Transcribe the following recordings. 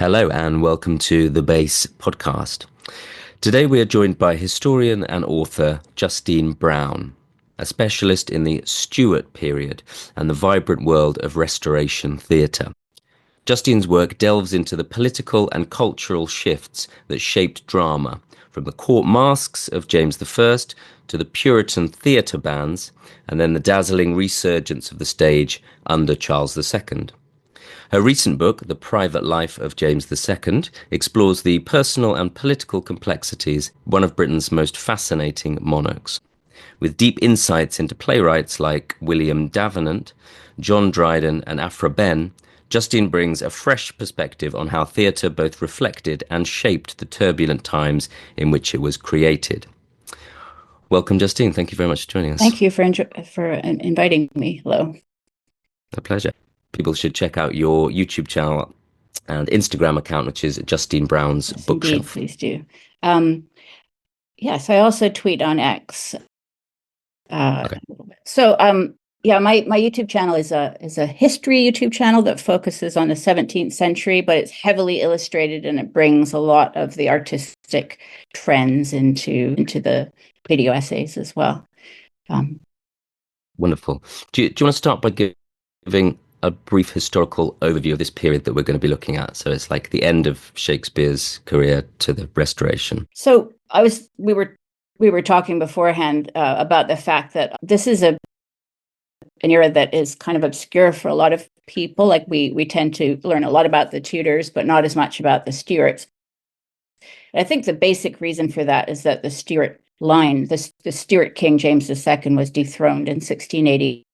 Hello and welcome to the Base podcast. Today we are joined by historian and author Justine Brown, a specialist in the Stuart period and the vibrant world of Restoration theatre. Justine's work delves into the political and cultural shifts that shaped drama, from the court masques of James I to the Puritan theatre bands, and then the dazzling resurgence of the stage under Charles II. Her recent book, The Private Life of James II, explores the personal and political complexities of one of Britain's most fascinating monarchs. With deep insights into playwrights like William Davenant, John Dryden and Aphra Behn, Justine brings a fresh perspective on how theatre both reflected and shaped the turbulent times in which it was created. Welcome, Justine. Thank you very much for joining us. Thank you for inviting me. Hello. A pleasure. People should check out your YouTube channel and Instagram account, which is Justine Brown's Bookshelf. Indeed, please do. Yes, I also tweet on X. Okay. So, my YouTube channel is a history YouTube channel that focuses on the 17th century, but it's heavily illustrated and it brings a lot of the artistic trends into the video essays as well. Wonderful. Do you want to start by giving a brief historical overview of this period that we're going to be looking at? So it's like the end of Shakespeare's career to the Restoration. So we were talking beforehand about the fact that this is an era that is kind of obscure for a lot of people. Like we tend to learn a lot about the Tudors, but not as much about the Stuarts. And I think the basic reason for that is that the Stuart line, the Stuart King James II was dethroned in 1688.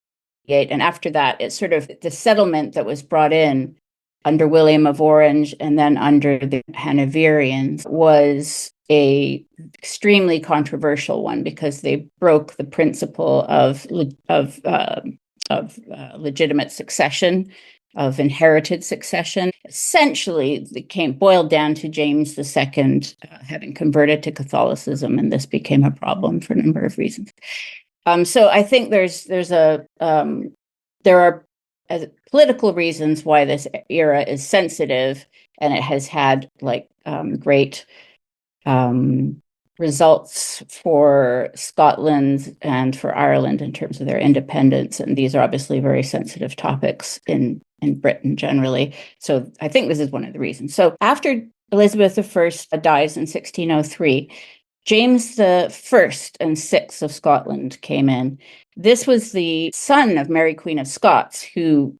And after that, it's sort of the settlement that was brought in under William of Orange and then under the Hanoverians was a extremely controversial one because they broke the principle of legitimate succession, of inherited succession. Essentially, it boiled down to James II having converted to Catholicism, and this became a problem for a number of reasons. So I think there are political reasons why this era is sensitive, and it has had great results for Scotland and for Ireland in terms of their independence, and these are obviously very sensitive topics in Britain generally. So I think this is one of the reasons. So after Elizabeth I dies in 1603. James I and VI of Scotland came in. This was the son of Mary Queen of Scots, who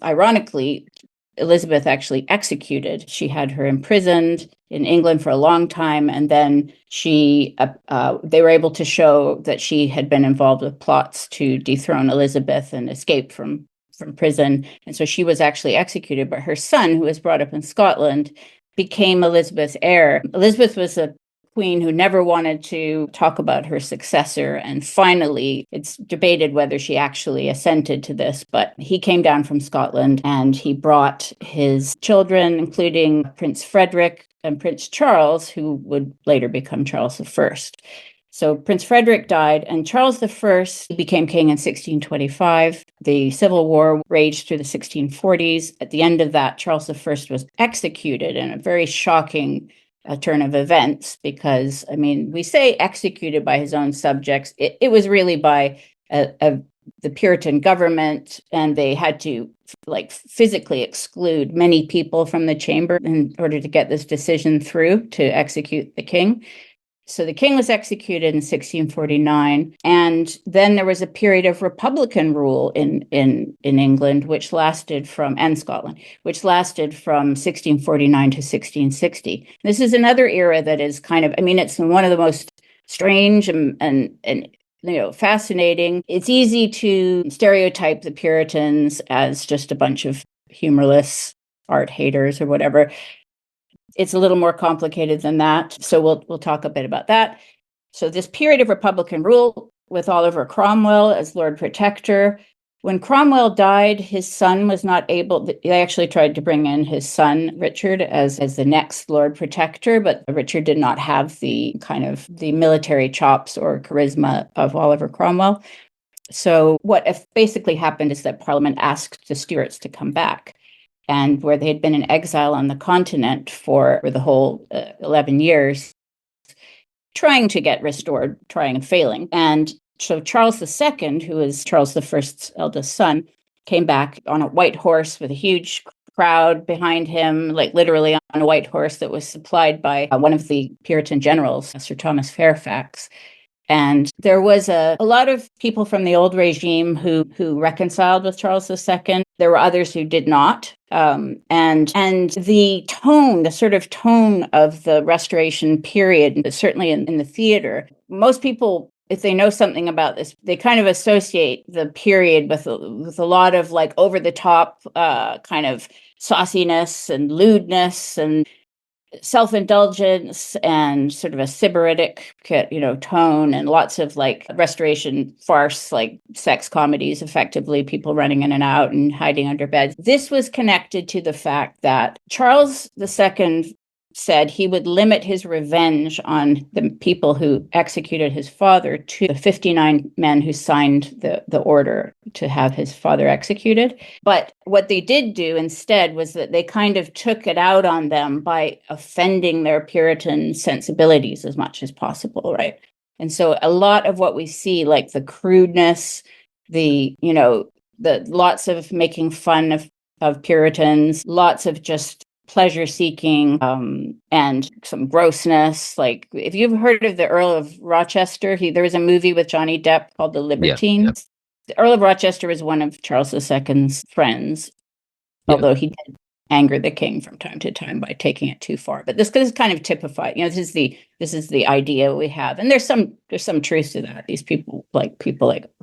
ironically, Elizabeth actually executed. She had her imprisoned in England for a long time, and then they were able to show that she had been involved with plots to dethrone Elizabeth and escape from prison. And so she was actually executed, but her son, who was brought up in Scotland, became Elizabeth's heir. Elizabeth was a queen who never wanted to talk about her successor. And finally, it's debated whether she actually assented to this, but he came down from Scotland and he brought his children, including Prince Frederick and Prince Charles, who would later become Charles I. So Prince Frederick died and Charles I became king in 1625. The Civil War raged through the 1640s. At the end of that, Charles I was executed in a very shocking turn of events, because, we say executed by his own subjects. It was really by the Puritan government, and they had to physically exclude many people from the chamber in order to get this decision through to execute the king. So the king was executed in 1649, and then there was a period of Republican rule in England, and Scotland, which lasted from 1649 to 1660. This is another era that is it's one of the most strange and fascinating. It's easy to stereotype the Puritans as just a bunch of humorless art haters or whatever. It's a little more complicated than that. So we'll talk a bit about that. So this period of Republican rule with Oliver Cromwell as Lord Protector. When Cromwell died, his son was not able. They actually tried to bring in his son, Richard, as the next Lord Protector, but Richard did not have the military chops or charisma of Oliver Cromwell. So what basically happened is that Parliament asked the Stuarts to come back. and where they had been in exile on the continent for the whole 11 years, trying to get restored, trying and failing. And so Charles II, who was Charles I's eldest son, came back on a white horse with a huge crowd behind him, like literally on a white horse that was supplied by one of the Puritan generals, Sir Thomas Fairfax. And there was a lot of people from the old regime who reconciled with Charles II. There were others who did not. And the tone, the sort of tone of the Restoration period, certainly in the theater, most people, if they know something about this, they kind of associate the period with a lot of like over the top kind of sauciness and lewdness and self-indulgence and sort of a sybaritic, tone, and lots of like Restoration farce, like sex comedies, effectively people running in and out and hiding under beds. This was connected to the fact that Charles II said he would limit his revenge on the people who executed his father to the 59 men who signed the order to have his father executed. But what they did do instead was that they kind of took it out on them by offending their Puritan sensibilities as much as possible, right? And so a lot of what we see, like the crudeness, the lots of making fun of Puritans, lots of just pleasure seeking, and some grossness. Like if you've heard of the Earl of Rochester, there was a movie with Johnny Depp called The Libertines. Yeah. The Earl of Rochester was one of Charles II's friends, although he did anger the king from time to time by taking it too far. But this is kind of typified. This is the idea we have, and there's some truth to that. These people like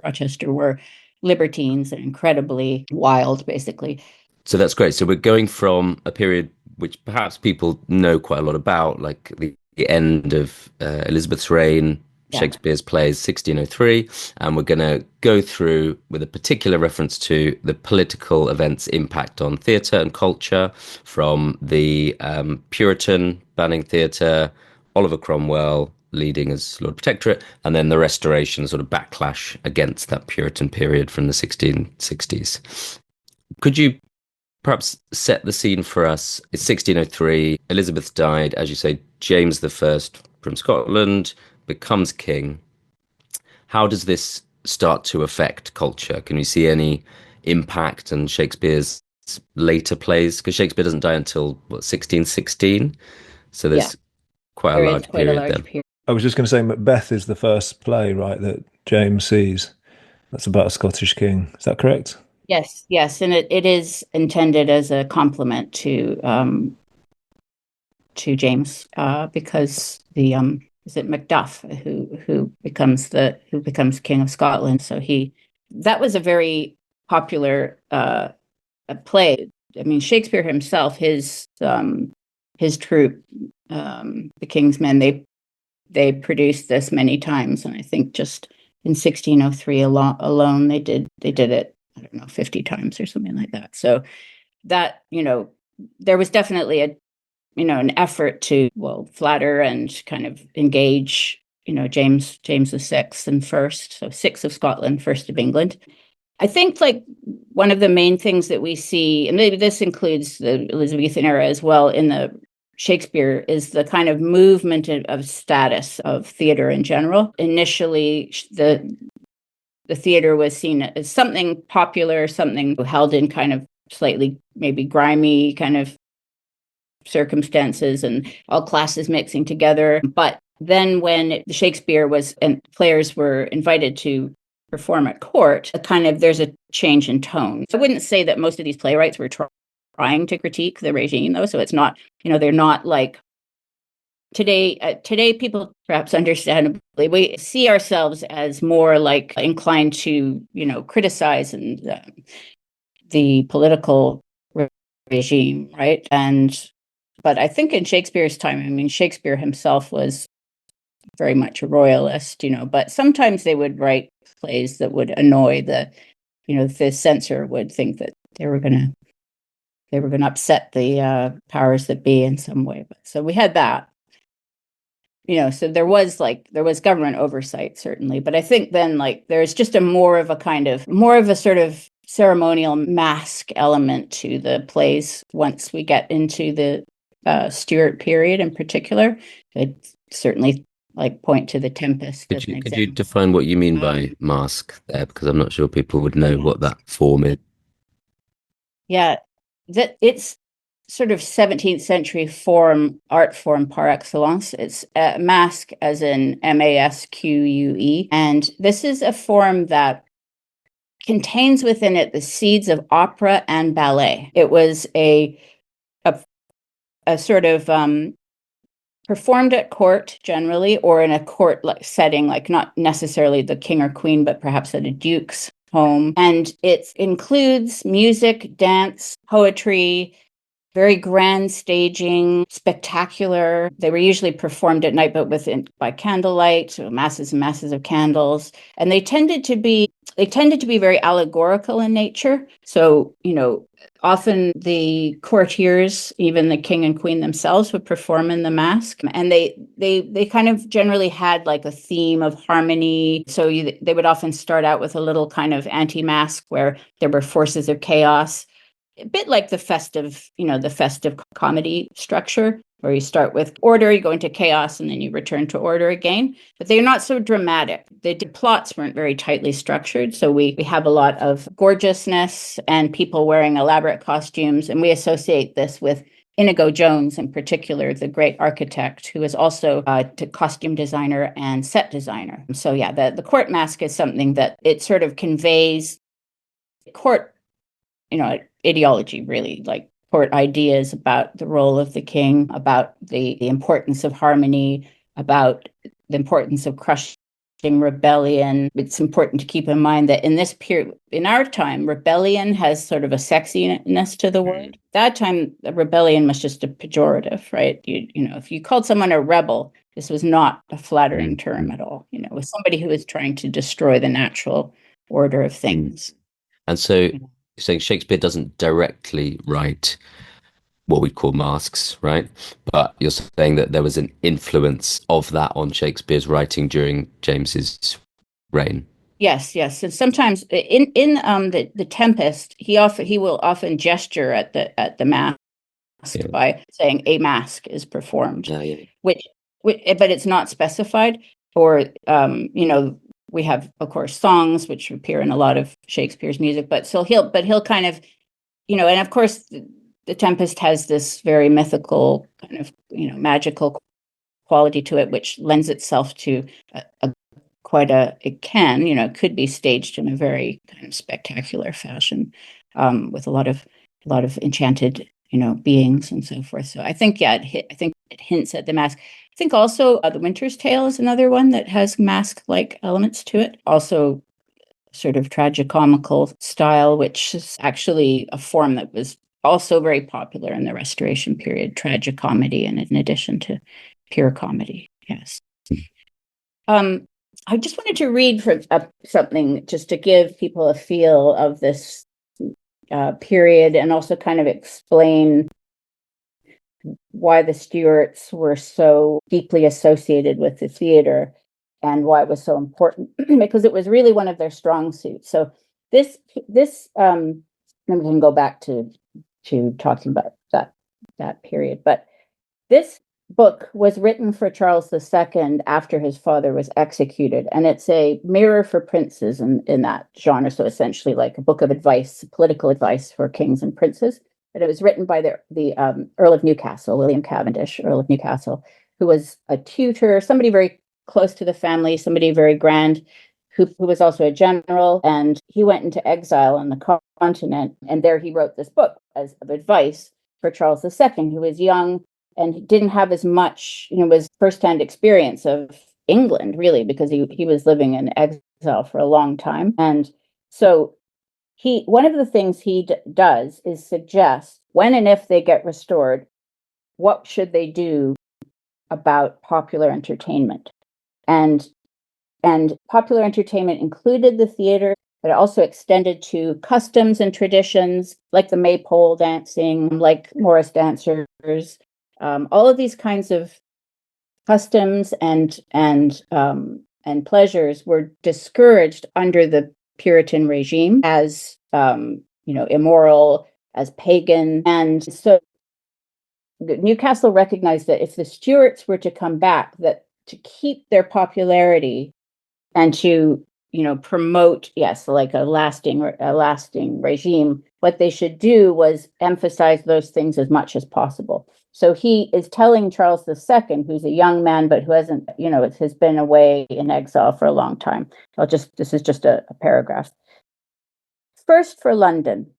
Rochester were libertines and incredibly wild, basically. So that's great. So we're going from a period which perhaps people know quite a lot about, like the end of Elizabeth's reign, Shakespeare's plays, 1603, and we're going to go through with a particular reference to the political events' impact on theatre and culture, from the Puritan banning theatre, Oliver Cromwell leading as Lord Protectorate, and then the Restoration, sort of backlash against that Puritan period from the 1660s. Could you perhaps set the scene for us? It's 1603. Elizabeth died, as you say. James I from Scotland becomes king. How does this start to affect culture? Can you see any impact on Shakespeare's later plays? Because Shakespeare doesn't die until 1616, so there's quite a large period then. I was just going to say Macbeth is the first play, right, that James sees. That's about a Scottish king. Is that correct? Yes, and it is intended as a compliment to James, because the is it Macduff who becomes King of Scotland. So that was a very popular play. I mean, Shakespeare himself, his troupe, the King's Men, they produced this many times, and I think just in 1603 alone they did it, I don't know, 50 times or something like that. So that, there was definitely an effort to, flatter and kind of engage, James VI and first, so six of Scotland, first of England. I think like one of the main things that we see, and maybe this includes the Elizabethan era as well in the Shakespeare, is the kind of movement of status of theater in general. Initially, the theater was seen as something popular, something held in kind of slightly maybe grimy kind of circumstances and all classes mixing together. But then when Shakespeare was and players were invited to perform at court, there's a change in tone. I wouldn't say that most of these playwrights were trying to critique the regime, though. So it's not, they're not like today people, perhaps understandably, we see ourselves as more like inclined to, criticize and the political regime, right? But I think in Shakespeare's time, I mean, Shakespeare himself was very much a royalist, but sometimes they would write plays that would annoy the censor would think that they were going to upset the powers that be in some way. But so we had that, so there was government oversight, certainly. But I think then there's just more of a sort of ceremonial mask element to the plays once we get into the Stuart period in particular. I'd certainly point to the Tempest as an Could you example. define what you mean by mask there? Because I'm not sure people would know what that form is. Yeah, that it's sort of 17th century art form par excellence. It's a masque as in masque, and this is a form that contains within it the seeds of opera and ballet. It was a sort of performed at court generally, or in a court setting, like not necessarily the king or queen, but perhaps at a duke's home. And it includes music, dance, poetry, very grand staging, spectacular. They were usually performed at night, but by candlelight, so masses and masses of candles. And they tended to be very allegorical in nature. So, often the courtiers, even the king and queen themselves, would perform in the masque, and they kind of generally had like a theme of harmony. So they would often start out with a little kind of anti-masque where there were forces of chaos, a bit like the festive comedy structure, where you start with order, you go into chaos, and then you return to order again. But they're not so dramatic. The plots weren't very tightly structured, so we have a lot of gorgeousness and people wearing elaborate costumes, and we associate this with Inigo Jones in particular, the great architect, who is also a costume designer and set designer. So yeah, the court masque is something that it sort of conveys court, ideology, really, like court ideas about the role of the king, about the importance of harmony, about the importance of crushing rebellion. It's important to keep in mind that in this period, in our time, rebellion has sort of a sexiness to the word. That time, the rebellion was just a pejorative, right? If you called someone a rebel, this was not a flattering term at all. It was somebody who was trying to destroy the natural order of things. And so you're saying Shakespeare doesn't directly write what we call masks, right? But you're saying that there was an influence of that on Shakespeare's writing during James's reign. Yes. And sometimes in the Tempest, he will often gesture at the mask by saying a mask is performed, which but it's not specified. Or we have, of course, songs which appear in a lot of Shakespeare's music, but he'll kind of, and of course the Tempest has this very mythical kind of, magical quality to it, which lends itself to it could be staged in a very kind of spectacular fashion, with a lot of enchanted, beings and so forth. So I think, I think it hints at the mask. I think also The Winter's Tale is another one that has mask-like elements to it. Also sort of tragicomical style, which is actually a form that was also very popular in the Restoration period, tragicomedy, and in addition to pure comedy. Yes. I just wanted to read from something just to give people a feel of this period, and also kind of explain why the Stuarts were so deeply associated with the theater and why it was so important, because it was really one of their strong suits. So this then we can go back to talking about that period. But this book was written for Charles II after his father was executed, and it's a mirror for princes in that genre. So essentially, like a book of advice, political advice for kings and princes. But it was written by the Earl of Newcastle, William Cavendish, Earl of Newcastle, who was a tutor, somebody very close to the family, somebody very grand, who was also a general, and he went into exile on the continent, and there he wrote this book as of advice for Charles II, who was young and didn't have as much, was firsthand experience of England, really, because he was living in exile for a long time. And so one of the things he does is suggest, when and if they get restored, what should they do about popular entertainment? And popular entertainment included the theater, but it also extended to customs and traditions like the maypole dancing, like Morris dancers. All of these kinds of customs and pleasures were discouraged under the Puritan regime, as immoral, as pagan. And so Newcastle recognized that if the Stuarts were to come back, that to keep their popularity and to promote, yes, like a lasting regime, what they should do was emphasize those things as much as possible. So he is telling Charles II, who's a young man but who hasn't, has been away in exile for a long time. This is just a paragraph. First for London,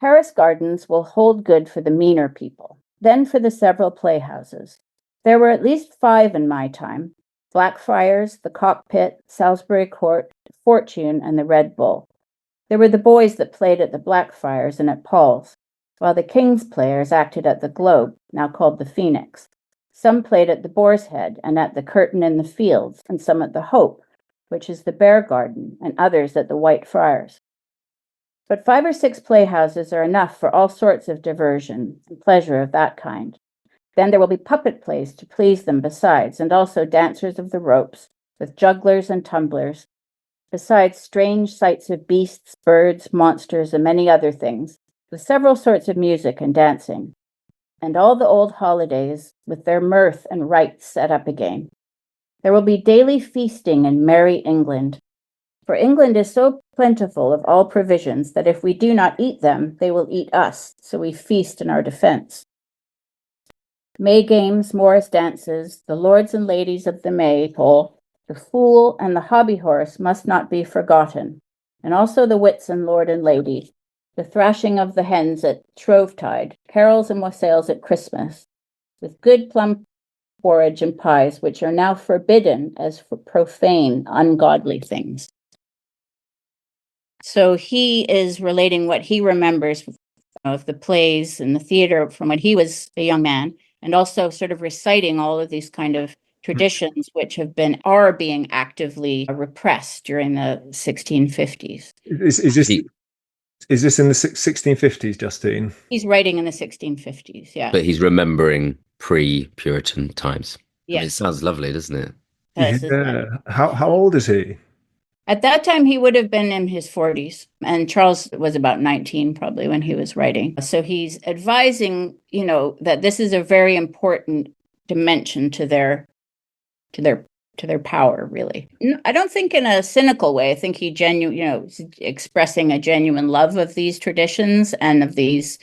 Paris Gardens will hold good for the meaner people, then for the several playhouses. There were at least 5 in my time: Blackfriars, the Cockpit, Salisbury Court, Fortune, and the Red Bull. There were the boys that played at the Blackfriars and at Paul's, while the King's players acted at the Globe, now called the Phoenix. Some played at the Boar's Head and at the Curtain in the Fields, and some at the Hope, which is the Bear Garden, and others at the White Friars. But 5 or 6 playhouses are enough for all sorts of diversion and pleasure of that kind. Then there will be puppet plays to please them besides, and also dancers of the ropes, with jugglers and tumblers, besides strange sights of beasts, birds, monsters, and many other things, with several sorts of music and dancing, and all the old holidays, with their mirth and rites set up again. There will be daily feasting in merry England, for England is so plentiful of all provisions that if we do not eat them, they will eat us, so we feast in our defense. May games, Morris dances, the lords and ladies of the Maypole, the fool and the hobby horse must not be forgotten, and also the Whitsun lord and lady, the thrashing of the hens at Shrovetide, carols and wassails at Christmas, with good plum porridge and pies, which are now forbidden as for profane, ungodly things. So he is relating what he remembers of the plays and the theater from when he was a young man, and also sort of reciting all of these kind of traditions which are being actively repressed during the 1650s. Is this in the 1650s, Justine? He's writing in the 1650s, yeah. But he's remembering pre-Puritan times. Yeah. I mean, it sounds lovely, doesn't it? Yeah. How old is he? At that time, he would have been in his 40s, and Charles was about 19 probably when he was writing. So he's advising, that this is a very important dimension to their power, really. I don't think in a cynical way. I think he expressing a genuine love of these traditions and of these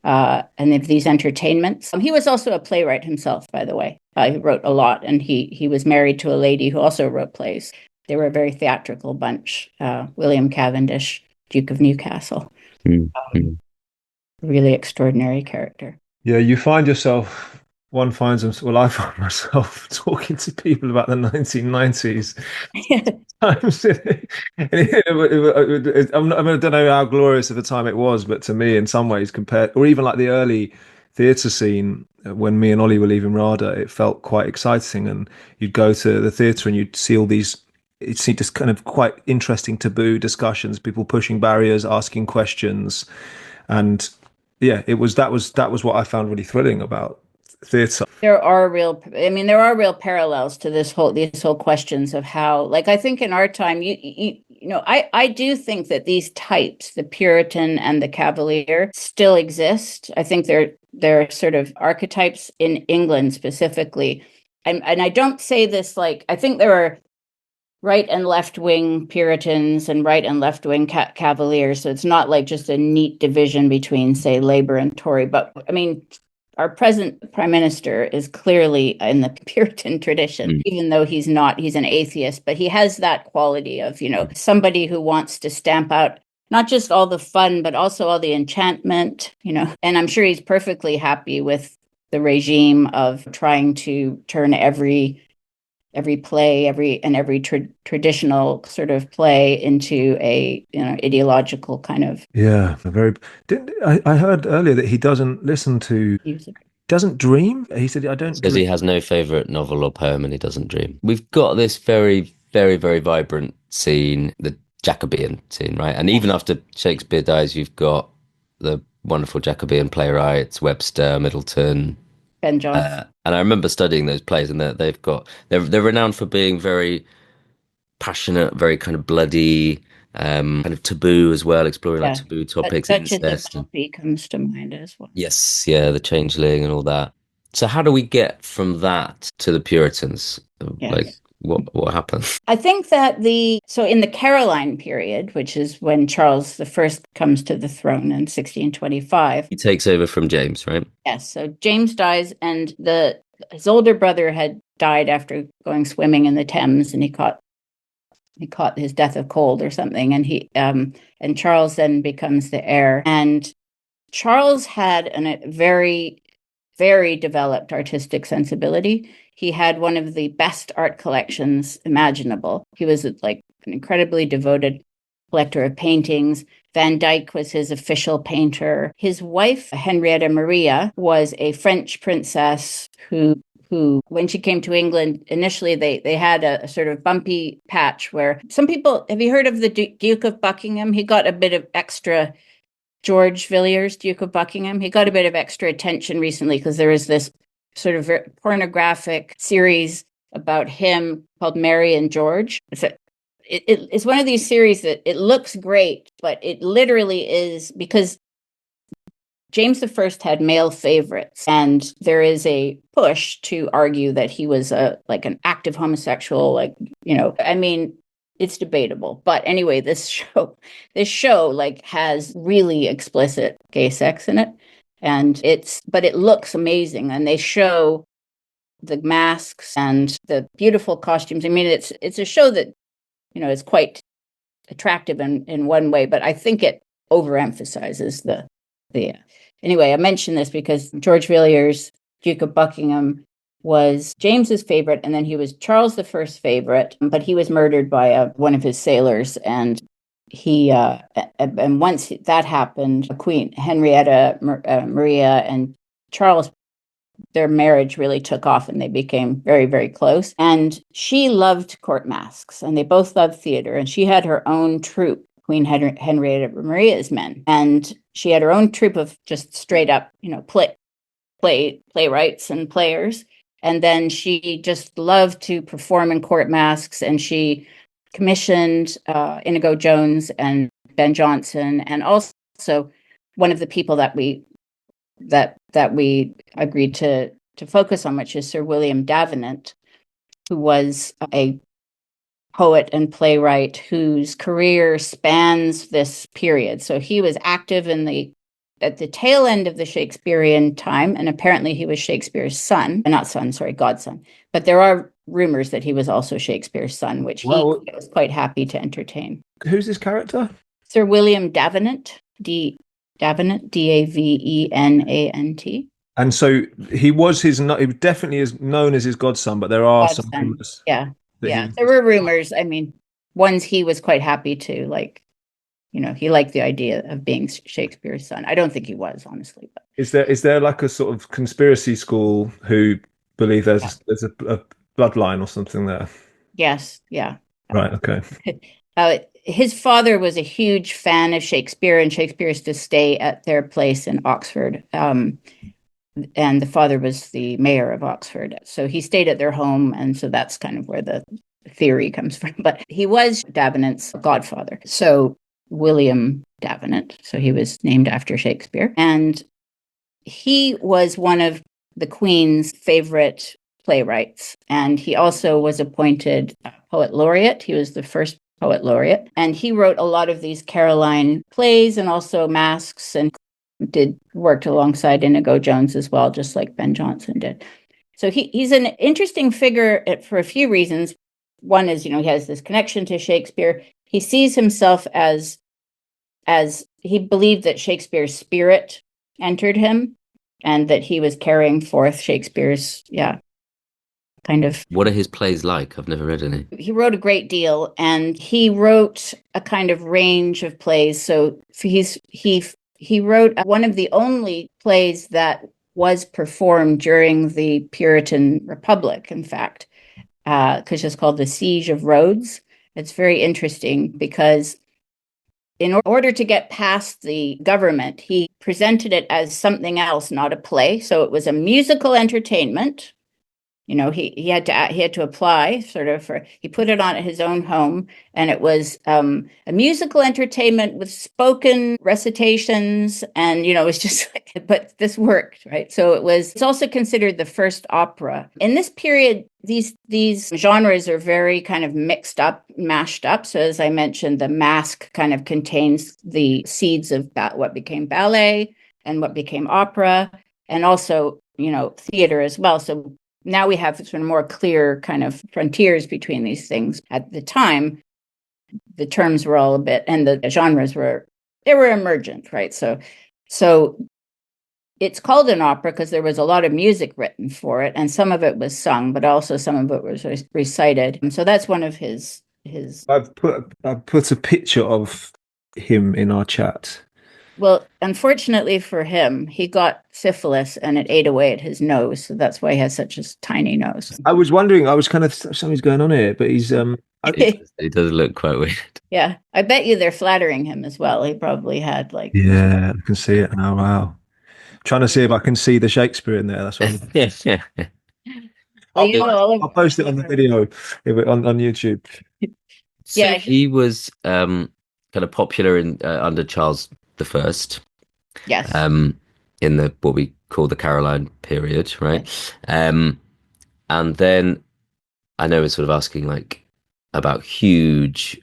entertainments. He was also a playwright himself, by the way. He wrote a lot, and he was married to a lady who also wrote plays. They were a very theatrical bunch. William Cavendish, Duke of Newcastle. Really extraordinary character. Yeah, I find myself talking to people about the 1990s. I don't know how glorious of a time it was, but to me, in some ways, compared, or even like the early theatre scene, when me and Ollie were leaving RADA, it felt quite exciting. And you'd go to the theatre and you'd see all these, it seemed just kind of quite interesting taboo discussions, people pushing barriers, asking questions. And yeah, that was what I found really thrilling about theatre. There are real parallels to these whole questions of how, like, I think in our time, I do think that these types, the Puritan and the Cavalier, still exist. I think they're sort of archetypes in England specifically. And I don't say this like, I think there are right and left wing Puritans and right and left wing Cavaliers. So it's not like just a neat division between, say, Labour and Tory. But I mean, our present prime minister is clearly in the Puritan tradition, even though he's an atheist, but he has that quality of, somebody who wants to stamp out not just all the fun, but also all the enchantment, and I'm sure he's perfectly happy with the regime of trying to turn every play, every traditional sort of play into a ideological kind of I heard earlier that he doesn't listen to music. Doesn't dream. He said, "I don't." Says he has no favorite novel or poem, and he doesn't dream. We've got this very, very, very vibrant scene, the Jacobean scene, right? And even after Shakespeare dies, you've got the wonderful Jacobean playwrights, Webster, Middleton. Ben Jonson. And I remember studying those plays, and they're renowned for being very passionate, very kind of bloody. kind of taboo as well, exploring like Yeah. taboo topics, Duchess of incest, and Malfi comes to mind as well. yes, yeah, the changeling and all that. So how do we get from that to the Puritans? Like, Yes. what happened? I think that so in the Caroline period, which is when Charles the First comes to the throne in 1625. He takes over from James, right? Yes, so James dies, and his older brother had died after going swimming in the Thames, and he caught his death of cold or something, and Charles then becomes the heir. And Charles had a very, very developed artistic sensibility. He had one of the best art collections imaginable. He was like an incredibly devoted collector of paintings. Van Dyck was his official painter. His wife, Henrietta Maria, was a French princess who when she came to England, initially they had a sort of bumpy patch where some people, have you heard of the Duke of Buckingham? He got a bit of extra, George Villiers, Duke of Buckingham. He got a bit of extra attention recently because there is this sort of pornographic series about him called Mary and George. It's one of these series that it looks great, but it literally is because James the First had male favorites, and there is a push to argue that he was like an active homosexual. Like, I mean, it's debatable, but anyway, this show like has really explicit gay sex in it, but it looks amazing, and they show the masks and the beautiful costumes. I mean, it's a show that is quite attractive in one way, but I think it overemphasizes the anyway, I mention this because George Villiers, Duke of Buckingham, was James's favorite, and then he was Charles the First's favorite, but he was murdered by one of his sailors, and once that happened, Queen Henrietta Maria and Charles, their marriage really took off, and they became very, very close. And she loved court masks, and they both loved theater, and she had her own troupe, Queen Henrietta Maria's men, and she had her own troupe of just straight up, playwrights and players. And then she just loved to perform in court masks, and she commissioned Inigo Jones and Ben Jonson, and also one of the people that we agreed to focus on, which is Sir William Davenant, who was a poet and playwright whose career spans this period. So he was active at the tail end of the Shakespearean time, and apparently he was Shakespeare's godson. But there are rumors that he was also Shakespeare's son, which he was quite happy to entertain. Who's this character? Sir William Davenant, Davenant, Davenant. And so he definitely is known as his godson, but there are some rumors. Yeah. There were rumors. I mean, ones he was quite happy to, like, he liked the idea of being Shakespeare's son. I don't think he was, honestly. But is there like a sort of conspiracy school who believe there's a bloodline or something there? Yes. Yeah. Right. Okay. His father was a huge fan of Shakespeare, and Shakespeare used to stay at their place in Oxford. And the father was the mayor of Oxford. So he stayed at their home. And so that's kind of where the theory comes from. But he was Davenant's godfather. So William Davenant. So he was named after Shakespeare. And he was one of the Queen's favorite playwrights. And he also was appointed poet laureate. He was the first poet laureate. And he wrote a lot of these Caroline plays and also masks, and worked alongside Inigo Jones as well, just like Ben Jonson did. So he's an interesting figure for a few reasons. One is, he has this connection to Shakespeare. He sees himself as he believed that Shakespeare's spirit entered him, and that he was carrying forth Shakespeare's, kind of. What are his plays like? I've never read any. He wrote a great deal, and he wrote a kind of range of plays. So he wrote one of the only plays that was performed during the Puritan Republic, in fact, because it's called The Siege of Rhodes. It's very interesting because in order to get past the government, he presented it as something else, not a play. So it was a musical entertainment He had to apply sort of he put it on at his own home, and it was a musical entertainment with spoken recitations, and it was just but this worked, right? So it's also considered the first opera. In this period, these genres are very kind of mixed up, mashed up. So as I mentioned, the masque kind of contains the seeds of what became ballet and what became opera, and also theater as well. So now we have sort of more clear kind of frontiers between these things. At the time, the terms were all a bit, and the genres were emergent, right? So it's called an opera because there was a lot of music written for it, and some of it was sung, but also some of it was recited. And so that's one of his. I've put a picture of him in our chat. Well, unfortunately for him, he got syphilis and it ate away at his nose. So that's why he has such a tiny nose. I was wondering, I was kind of, something's going on here, but he's He does look quite weird. Yeah, I bet you they're flattering him as well. He probably had yeah, I can see it now. Wow. Trying to see if I can see the Shakespeare in there. That's what Yeah. I'll post it on the video on YouTube. So he was kind of popular under Charles the First. Yes. In what we call the Caroline period, right? Yes. And then I know we're sort of asking about huge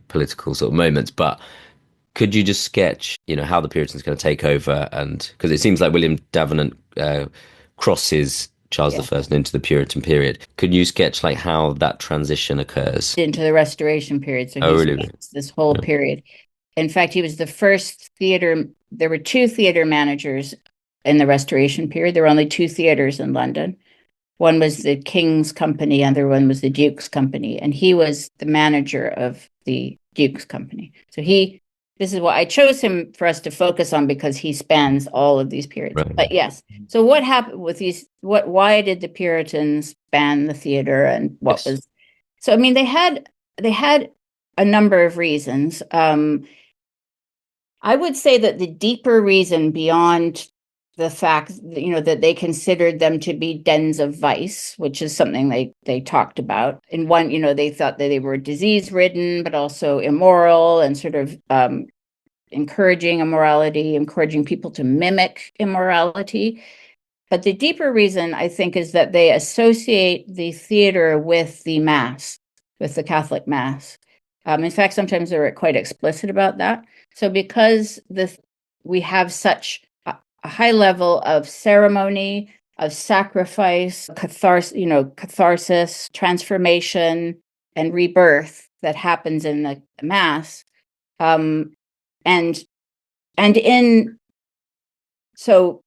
political sort of moments, but could you just sketch, how the Puritans going to take over? And because it seems like William Davenant crosses Charles I and into the Puritan period. Could you sketch how that transition occurs? Into the Restoration period. So really? This whole period. In fact, he was the first theater. There were two theater managers in the Restoration period. There were only two theaters in London. One was the King's Company, and the other one was the Duke's Company. And he was the manager of the Duke's Company. So this is what I chose him for us to focus on because he spans all of these periods. Right. But yes. So what happened with these? Why did the Puritans ban the theater, and what was? So I mean, they had a number of reasons. I would say that the deeper reason beyond the fact that they considered them to be dens of vice, which is something they talked about. In one, they thought that they were disease-ridden, but also immoral and sort of encouraging immorality, encouraging people to mimic immorality. But the deeper reason, I think, is that they associate the theater with the Mass, with the Catholic Mass. In fact, sometimes they're quite explicit about that. So because we have such a high level of ceremony, of sacrifice, catharsis, transformation, and rebirth that happens in the Mass, so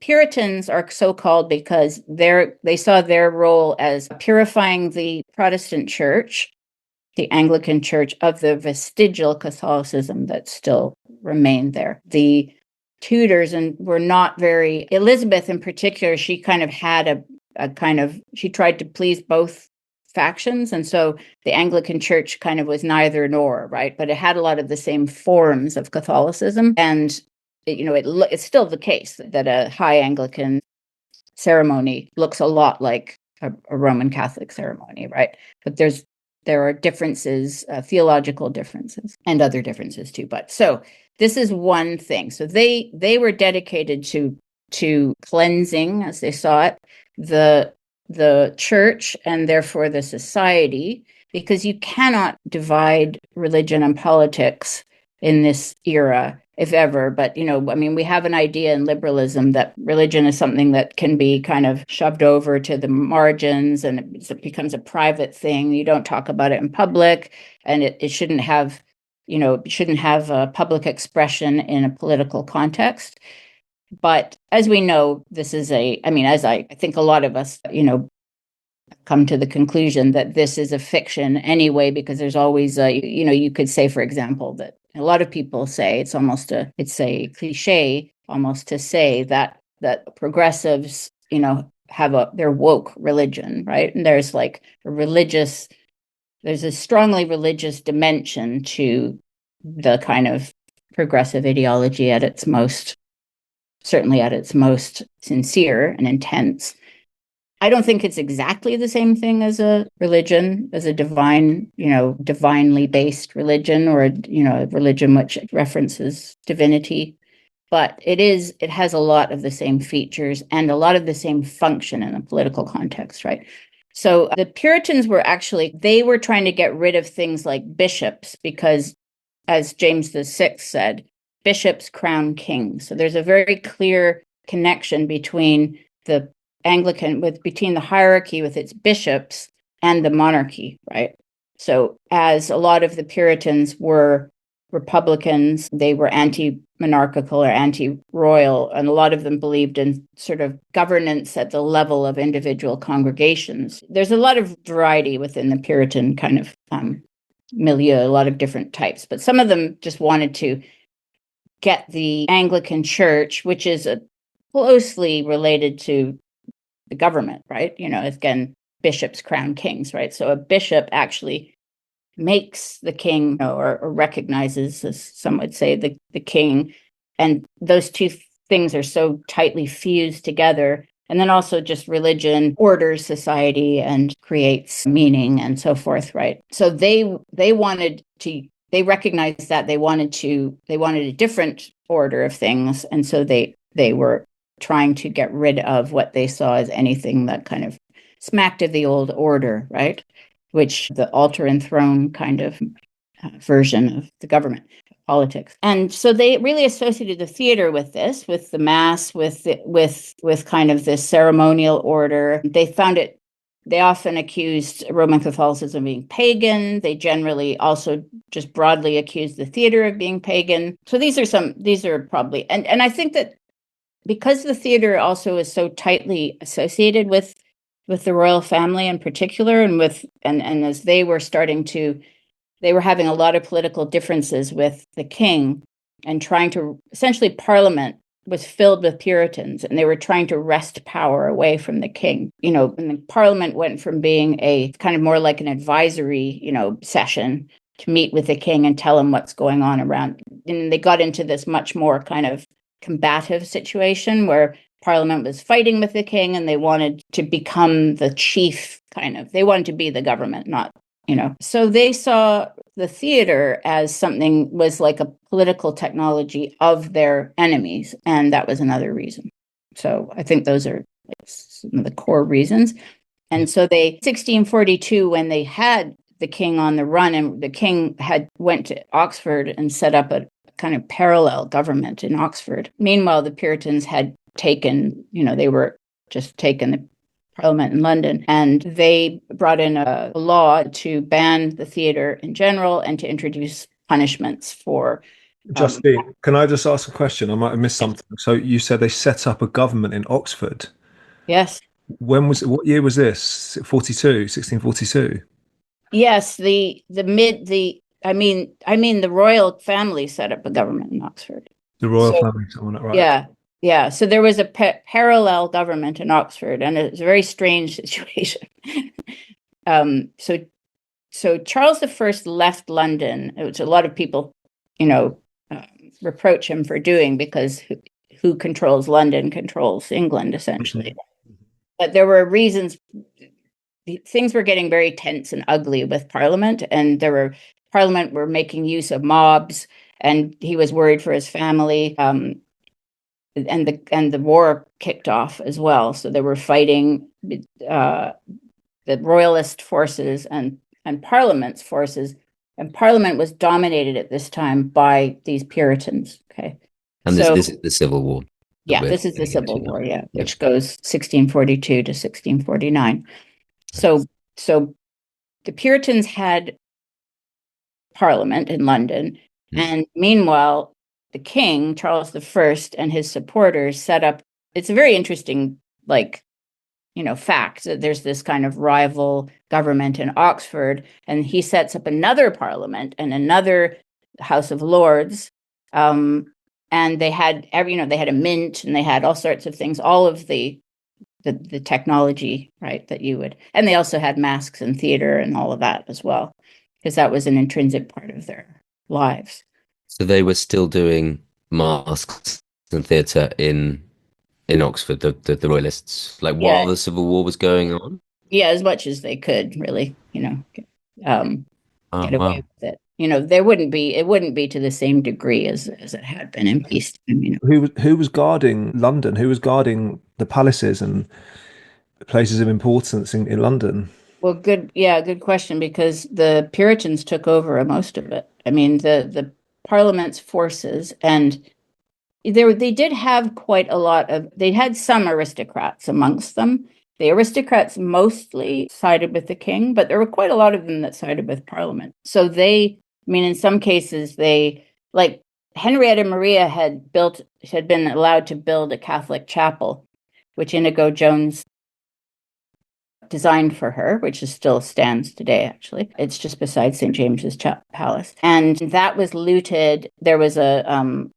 Puritans are so called because they saw their role as purifying the Protestant Church, the Anglican Church, of the vestigial Catholicism that still remained there. The Tudors were not very. Elizabeth, in particular, she kind of had she tried to please both factions, and so the Anglican Church kind of was neither nor, right? But it had a lot of the same forms of Catholicism, and it's still the case that a high Anglican ceremony looks a lot like a Roman Catholic ceremony, right? But there are differences, theological differences, and other differences too. But so this is one thing. So they were dedicated to cleansing, as they saw it, the church and therefore the society, because you cannot divide religion and politics in this era, if ever. But, we have an idea in liberalism that religion is something that can be kind of shoved over to the margins, and it becomes a private thing. You don't talk about it in public, and it shouldn't have, a public expression in a political context. But as we know, this is as I think a lot of us, come to the conclusion that this is a fiction anyway, because there's always you could say, for example, that a lot of people say it's a cliche almost to say that progressives, have their woke religion, right? And there's there's a strongly religious dimension to the kind of progressive ideology certainly at its most sincere and intense. I don't think it's exactly the same thing as a religion, as a divine, divinely based religion, or, a religion which references divinity. But it has a lot of the same features and a lot of the same function in a political context, right? So the Puritans they were trying to get rid of things like bishops because, as James VI said, bishops crown kings. So there's a very clear connection between the between the hierarchy with its bishops and the monarchy, right? So as a lot of the Puritans were Republicans, they were anti-monarchical or anti-royal, and a lot of them believed in sort of governance at the level of individual congregations. There's a lot of variety within the Puritan kind of milieu, a lot of different types, but some of them just wanted to get the Anglican Church, which is closely related to the government, right? Again, bishops crown kings, right? So a bishop actually makes the king, or recognizes, as some would say, the king. And those two things are so tightly fused together. And then also just religion orders society and creates meaning and so forth, right? So they recognized that they wanted a different order of things. And so they were trying to get rid of what they saw as anything that kind of smacked of the old order, right? Which the altar and throne kind of version of the government politics. And so they really associated the theater with this, with the mass, with kind of this ceremonial order. They often accused Roman Catholicism of being pagan. They generally also just broadly accused the theater of being pagan. So these are probably, and I think that because the theater also is so tightly associated with the royal family in particular, and as they were having a lot of political differences with the king, and trying to essentially, Parliament was filled with Puritans, and they were trying to wrest power away from the king. And the Parliament went from being a kind of more like an advisory, session to meet with the king and tell him what's going on around. And they got into this much more kind of combative situation where Parliament was fighting with the king, and they wanted to become the chief they wanted to be the government, not, So they saw the theater as was like a political technology of their enemies. And that was another reason. So I think those are some of the core reasons. And so 1642, when they had the king on the run, and the king went to Oxford and set up a kind of parallel government in Oxford. Meanwhile, the Puritans had taken the Parliament in London, and they brought in a law to ban the theater in general and to introduce punishments for. Justine, can I just ask a question? I might have missed something. So you said they set up a government in Oxford. Yes. What year was this? 1642? Yes, the royal family set up a government in Oxford. The royal family, someone, right? Yeah. Yeah, so there was a parallel government in Oxford, and it's a very strange situation. So Charles I left London, which a lot of people, reproach him for doing, because who controls London controls England, essentially. Mm-hmm. But there were reasons. Things were getting very tense and ugly with Parliament, and Parliament were making use of mobs, and he was worried for his family. And the war kicked off as well. So they were fighting the royalist forces and Parliament's forces, and Parliament was dominated at this time by these Puritans. Okay, and this is the Civil War. Yeah, this is the Civil War. Yeah, which goes 1642 to 1649. So the Puritans had Parliament in London, and meanwhile, the king, Charles I, and his supporters set up. It's a very interesting, fact that there's this kind of rival government in Oxford, and he sets up another Parliament and another House of Lords, and they had they had a mint, and they had all sorts of things, all of the technology, right, that you would, and they also had masks and theater and all of that as well, because that was an intrinsic part of their lives. So they were still doing masks and theatre in in Oxford, the Royalists, like while Yeah, the Civil War was going on? yeah, as much as they could, really, um, Oh, get away wow. with it. It wouldn't be to the same degree as it had been in peacetime. Who was guarding London? Who was guarding the palaces and places of importance in London? Well, good question, because the Puritans took over most of it. I mean, the Parliament's forces, and they did have quite a lot of, they had some aristocrats amongst them. The aristocrats mostly sided with the king, but there were quite a lot of them that sided with Parliament. So in some cases, like Henrietta Maria had been allowed to build a Catholic chapel, which Inigo Jones designed for her, which is still stands today, actually. It's just beside St. James's Palace. And that was looted. There was a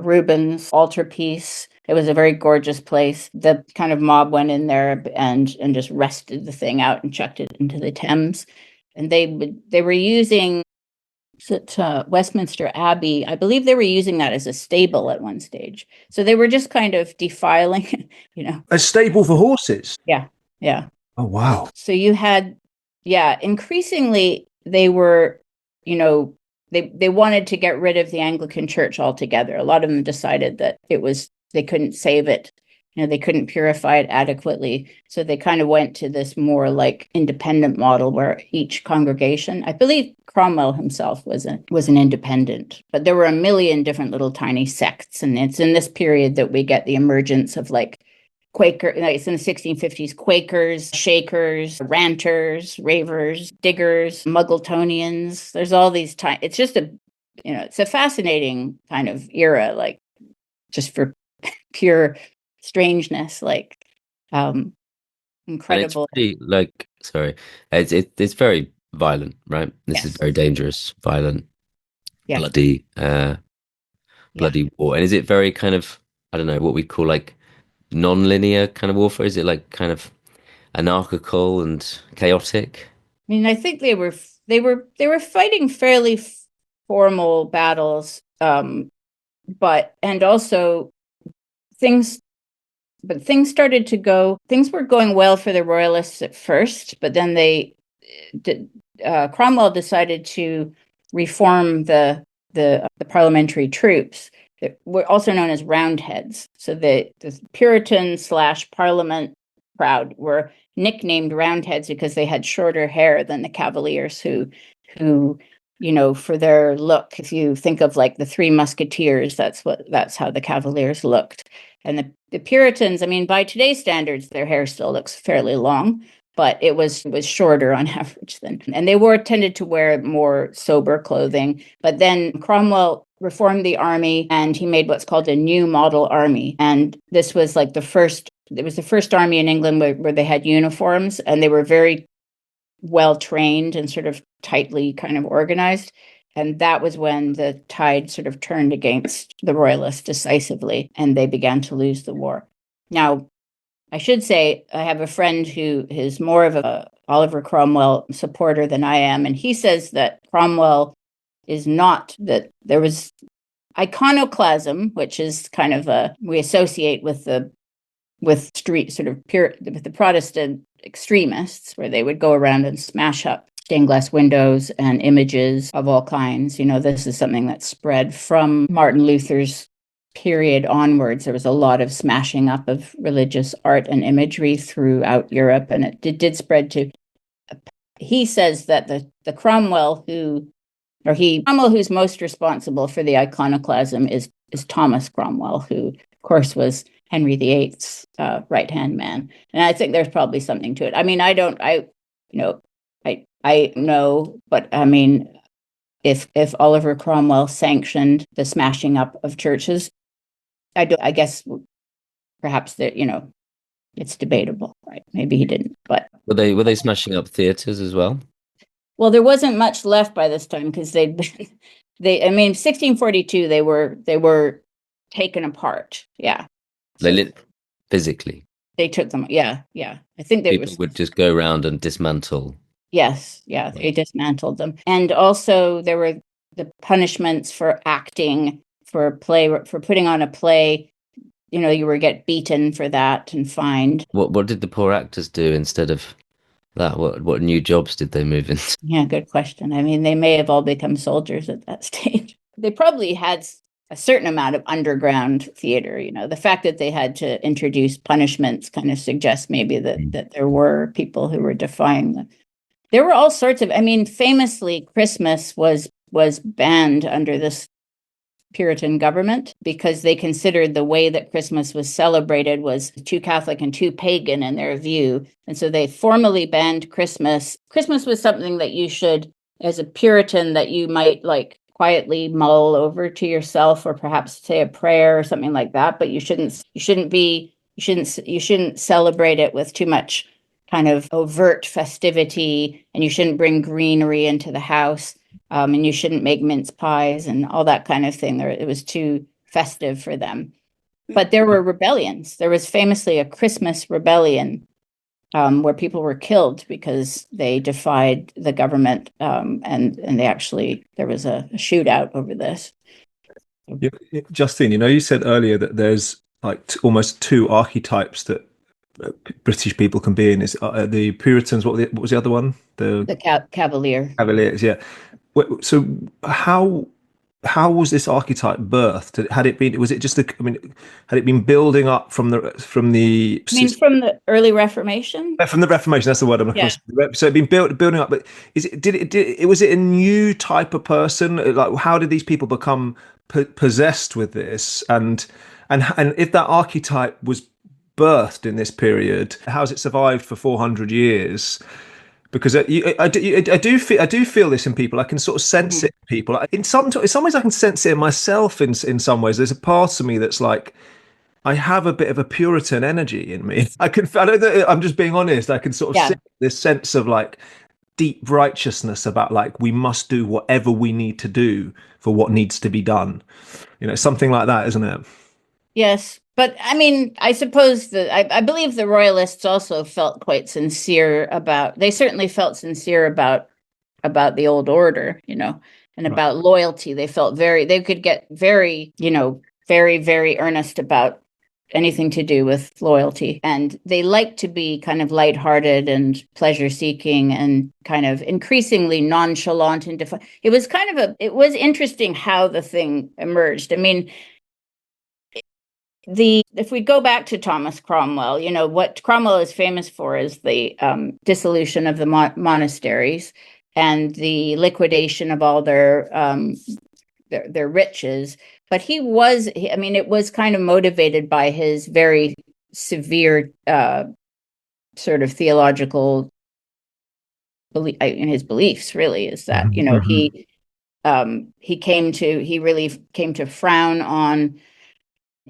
Rubens altarpiece. It was a very gorgeous place. The kind of mob went in there and just wrested the thing out and chucked it into the Thames. And they were using Westminster Abbey. I believe they were using that as a stable at one stage. So they were just kind of defiling, A stable for horses. Yeah, yeah. Oh, wow. So you had, yeah, increasingly they were, they wanted to get rid of the Anglican Church altogether. A lot of them decided that they couldn't save it. They couldn't purify it adequately. So they kind of went to this more like independent model where each congregation, I believe Cromwell himself was an independent, but there were a million different little tiny sects. And it's in this period that we get the emergence of like Quaker, like it's in the 1650s, Quakers, Shakers, Ranters, Ravers, Diggers, Muggletonians. There's all these it's just it's a fascinating kind of era, like just for pure strangeness, like And it's incredible. pretty like, sorry, it's very violent, right? This is Yes. very dangerous, violent, Yeah. bloody, Yeah. bloody war. And is it very kind of, I don't know, what we call like non-linear kind of warfare? Is it like kind of anarchical and chaotic? I think they were fighting fairly formal battles, but and also things things were going well for the royalists at first, but then Cromwell decided to reform the parliamentary troops that were also known as Roundheads. So the Puritan / Parliament crowd were nicknamed Roundheads because they had shorter hair than the Cavaliers, who for their look. If you think of like the Three Musketeers, that's how the Cavaliers looked. And the Puritans, by today's standards, their hair still looks fairly long, but it was shorter on average then. And they tended to wear more sober clothing. But then Cromwell reformed the army and he made what's called a new model army. And this was like it was the first army in England where they had uniforms, and they were very well trained and sort of tightly kind of organized. And that was when the tide sort of turned against the royalists decisively, and they began to lose the war. Now, I should say I have a friend who is more of a Oliver Cromwell supporter than I am, and he says that Cromwell is not, that there was iconoclasm, which is kind of we associate with the Protestant extremists, where they would go around and smash up stained glass windows and images of all kinds. This is something that spread from Martin Luther's period onwards. There was a lot of smashing up of religious art and imagery throughout Europe, and it did spread to. He says that the Cromwell who's most responsible for the iconoclasm is Thomas Cromwell, who, of course, was Henry VIII's right-hand man. And I think there's probably something to it. I know, but if Oliver Cromwell sanctioned the smashing up of churches, I guess perhaps that, it's debatable, right? Maybe he didn't, but Were they smashing up theaters as well? well, there wasn't much left by this time because they 1642 they were taken apart. Yeah. They So lit physically. they took them. Yeah, yeah. I think they were. People would just go around and dismantle. Yes, yeah. They dismantled them, and also there were the punishments for acting, for putting on a play. you were get beaten for that and fined. What did the poor actors do instead of that? What new jobs did they move into? Yeah, good question. I mean, they may have all become soldiers at that stage. They probably had a certain amount of underground theater. The fact that they had to introduce punishments kind of suggests maybe that there were people who were defying them. There were all sorts of, I mean, famously, Christmas was banned under this Puritan government because they considered the way that Christmas was celebrated was too Catholic and too pagan in their view. And so they formally banned Christmas. Christmas was something that you should, as a Puritan, that you might like quietly mull over to yourself or perhaps say a prayer or something like that. But you shouldn't celebrate it with too much kind of overt festivity, and you shouldn't bring greenery into the house. And you shouldn't make mince pies and all that kind of thing. It was too festive for them. But there were rebellions. There was famously a Christmas rebellion where people were killed because they defied the government, and there was a shootout over this. Justine, you said earlier that there's like almost two archetypes that British people can be in. Is the Puritans? What was the other one? The Cavalier. Cavaliers, yeah. So how was this archetype birthed? Had it been? Was it just? Had it been building up from the? From the early Reformation? From the Reformation, that's the word I'm looking for. So it'd been building up, but was it a new type of person? Like, how did these people become possessed with this? And if that archetype was birthed in this period, how has it survived for 400 years? Because I do feel this in people. I can sort of sense it in people. In some ways, I can sense it in myself. In some ways, there's a part of me that's like, I have a bit of a Puritan energy in me. I don't know, I'm just being honest. I can sort of see this sense of like deep righteousness about like we must do whatever we need to do for what needs to be done. Something like that, isn't it? Yes. But I mean, I suppose that I believe the royalists also felt quite sincere they certainly felt sincere about the old order, and about loyalty. They could get very, very, very earnest about anything to do with loyalty. And they liked to be kind of lighthearted and pleasure seeking and kind of increasingly nonchalant and it was interesting how the thing emerged. I mean, if we go back to Thomas Cromwell, what Cromwell is famous for is the dissolution of the monasteries and the liquidation of all their riches. But it was kind of motivated by his very severe sort of theological in his beliefs. Really, is that he really came to frown on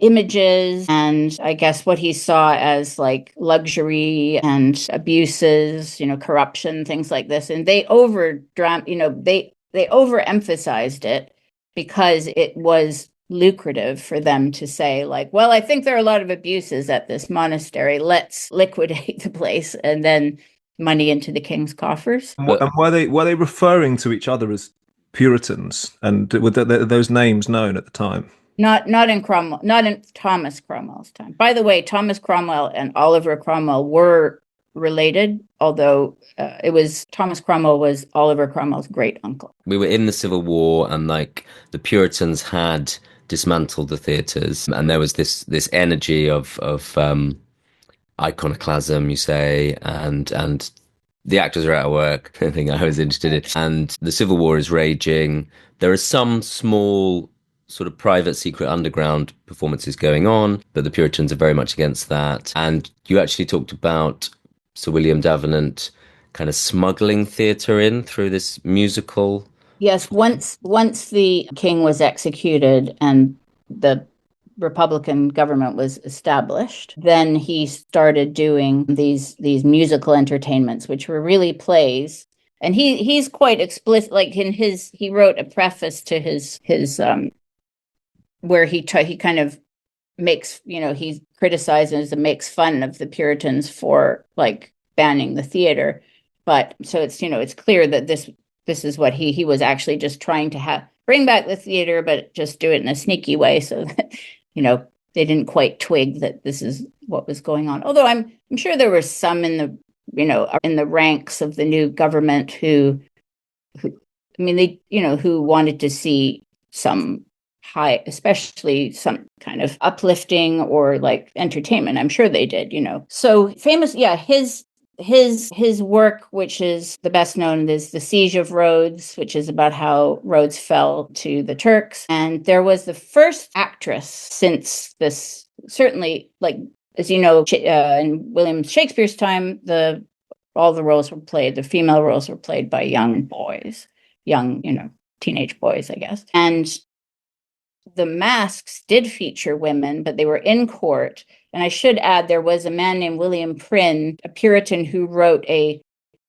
images and I guess what he saw as like luxury and abuses, corruption, things like this. And they they overemphasized it because it was lucrative for them to say like, well, I think there are a lot of abuses at this monastery. Let's liquidate the place and then money into the king's coffers. And were they referring to each other as Puritans? And were those names known at the time? Not in Thomas Cromwell's time. By the way, Thomas Cromwell and Oliver Cromwell were related, although Thomas Cromwell was Oliver Cromwell's great uncle. We were in the Civil War, and like the Puritans had dismantled the theatres, and there was this energy of iconoclasm, you say, and the actors are out of work. I think I was interested in, and the Civil War is raging. There are some small sort of private secret underground performances going on, but the Puritans are very much against that. And you actually talked about Sir William Davenant kind of smuggling theatre in through this musical. Yes, once the king was executed and the Republican government was established, then he started doing these musical entertainments, which were really plays. And he's quite explicit, like he wrote a preface to his where he kind of makes, he criticizes and makes fun of the Puritans for like banning the theater. But so it's clear that this is what he was actually just trying to bring back the theater, but just do it in a sneaky way so that, they didn't quite twig that this is what was going on. Although I'm sure there were some in the, in the ranks of the new government who I mean, they, who wanted to see some high, especially some kind of uplifting or like entertainment. I'm sure they did, So famous, yeah, his work, which is the best known, is The Siege of Rhodes, which is about how Rhodes fell to the Turks. And there was the first actress since this, certainly, like, as you know, in William Shakespeare's time, all the roles were played, the female roles were played by young boys, young, teenage boys, I guess. And the masks did feature women, but they were in court. And I should add, there was a man named William Prynne, a Puritan, who wrote a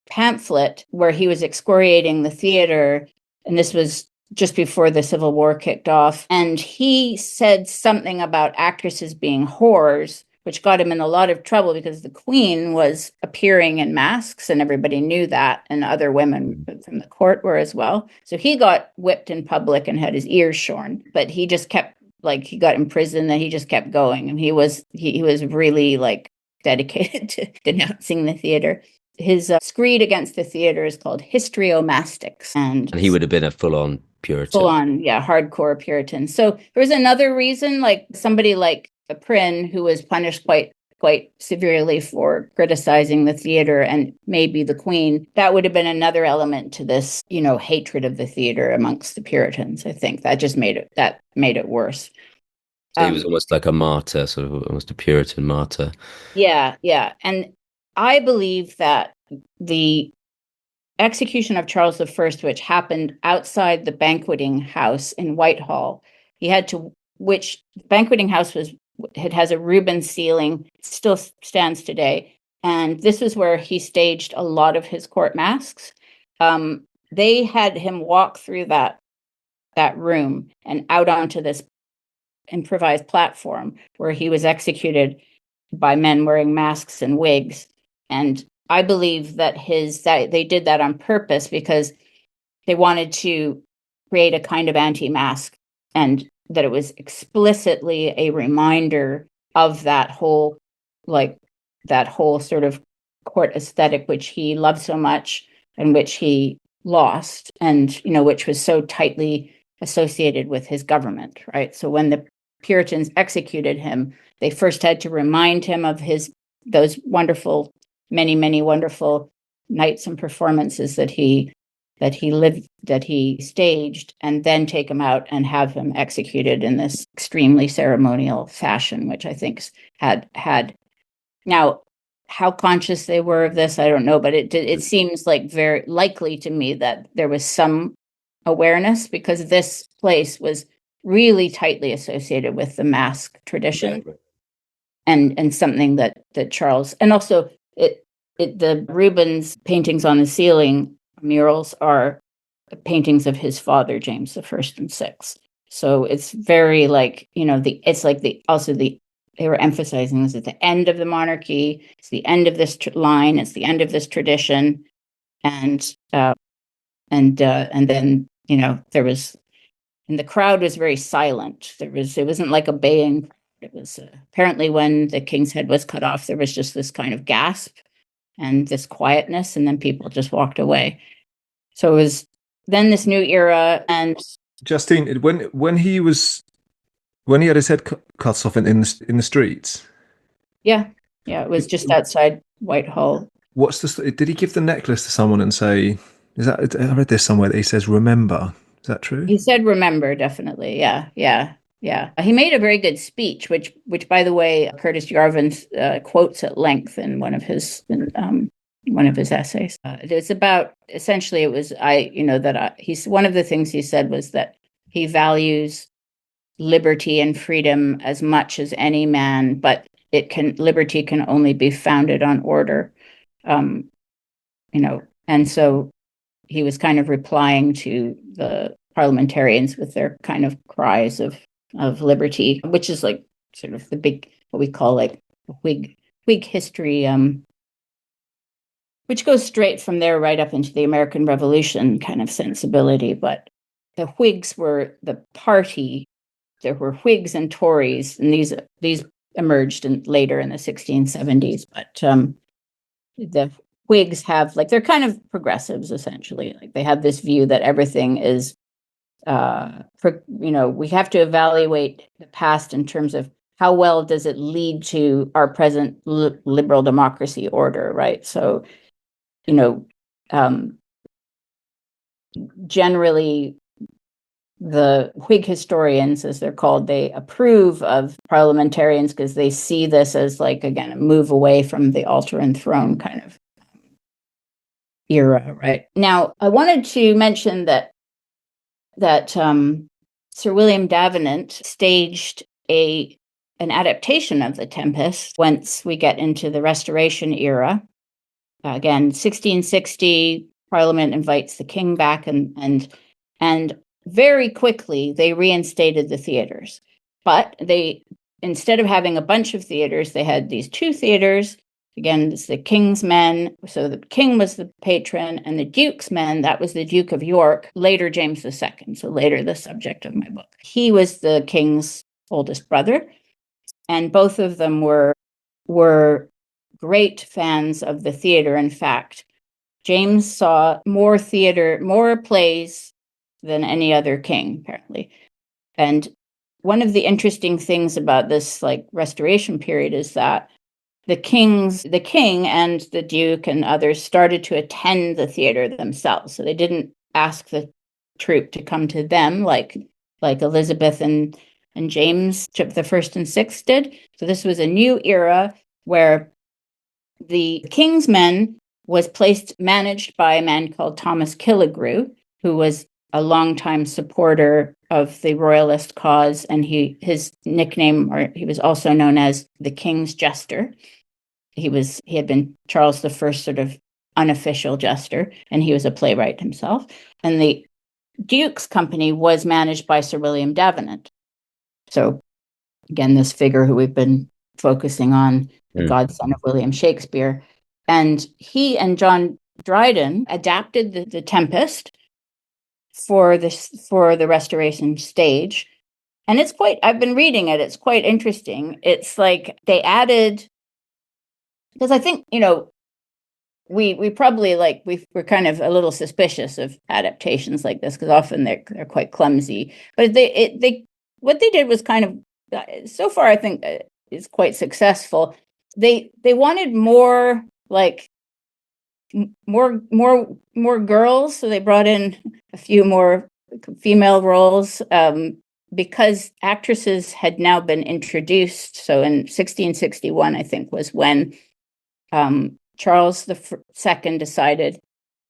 pamphlet where he was excoriating the theater. And this was just before the Civil War kicked off. And he said something about actresses being whores, which got him in a lot of trouble because the Queen was appearing in masks and everybody knew that, and other women from the court were as well. So he got whipped in public and had his ears shorn, but he just kept, like, he got imprisoned and he just kept going. And he was really like dedicated to denouncing the theater. His screed against the theater is called Histriomastics. And he would have been a full-on Puritan. Full-on, yeah, hardcore Puritan. So there was another reason, like somebody like Prynne, who was punished quite severely for criticizing the theater and maybe the Queen, that would have been another element to this, hatred of the theater amongst the Puritans. I think that just made it worse. So he was almost like a martyr, sort of almost a Puritan martyr. Yeah, yeah. And I believe that the execution of Charles I, which happened outside the banqueting house in Whitehall, which banqueting house it has a Rubens ceiling, still stands today. And this is where he staged a lot of his court masks. They had him walk through that room and out onto this improvised platform where he was executed by men wearing masks and wigs. And I believe that they did that on purpose because they wanted to create a kind of anti-mask, and that it was explicitly a reminder of that whole sort of court aesthetic, which he loved so much and which he lost, and, which was so tightly associated with his government, right? So when the Puritans executed him, they first had to remind him of those wonderful, many, many wonderful nights and performances that he staged, and then take him out and have him executed in this extremely ceremonial fashion, which I think had. Now, how conscious they were of this, I don't know, but it seems like very likely to me that there was some awareness, because this place was really tightly associated with the mask tradition. Right. And something that Charles, and also the Rubens paintings on the ceiling, murals, are paintings of his father, James I and VI. So it's very like, they were emphasizing this at the end of the monarchy. It's the end of this line. It's the end of this tradition. And then, there was, and the crowd was very silent. It wasn't like a baying. It was apparently when the king's head was cut off, there was just this kind of gasp and this quietness, and then people just walked away. So it was then this new era. And Justine, when he had his head cut off in the streets. Yeah, it was just outside Whitehall. Did he give the necklace to someone and say? I read this somewhere that he says remember. Is that true? He said remember, definitely. Yeah. He made a very good speech, which by the way, Curtis Yarvin quotes at length in one of his essays. It was about, essentially, it was he's one of the things he said was that he values liberty and freedom as much as any man, but liberty can only be founded on order. And so he was kind of replying to the parliamentarians with their kind of cries of liberty, which is like sort of the big, what we call like Whig history, which goes straight from there right up into the American Revolution kind of sensibility. But the Whigs were the party there were Whigs and Tories, and these emerged later in the 1670s. But the Whigs have, like, they're kind of progressives essentially. Like, they have this view that everything is, we have to evaluate the past in terms of how well does it lead to our present liberal democracy order, right? So, generally, the Whig historians, as they're called, they approve of parliamentarians because they see this as, like, again, a move away from the altar and throne kind of era, right? Now, I wanted to mention that Sir William Davenant staged an adaptation of The Tempest once we get into the Restoration era. Again, 1660, Parliament invites the king back, and very quickly they reinstated the theaters. But instead of having a bunch of theaters, they had these two theaters. Again, it's the king's men. So the king was the patron, and the duke's men, that was the Duke of York, later James II. So later the subject of my book. He was the king's oldest brother. And both of them were great fans of the theater. In fact, James saw more plays than any other king, apparently. And one of the interesting things about this, like, Restoration period is that the king and the duke and others started to attend the theater themselves. So they didn't ask the troupe to come to them like Elizabeth and James the First and Sixth did. So this was a new era where the king's men was managed by a man called Thomas Killigrew, who was a longtime supporter of the royalist cause, and his nickname, or he was also known as the King's Jester. He had been Charles the First sort of unofficial jester, and he was a playwright himself. And the Duke's company was managed by Sir William Davenant. So again, this figure who we've been focusing on, the godson of William Shakespeare. And he and John Dryden adapted the Tempest for the Restoration stage. And I've been reading it, it's quite interesting. It's like they added, because I think, we probably, like, we're kind of a little suspicious of adaptations like this because often they're quite clumsy. But what they did was kind of, so far I think, is quite successful. They wanted more, like, more girls, so they brought in a few more female roles, because actresses had now been introduced. So in 1661, I think, was when Charles II decided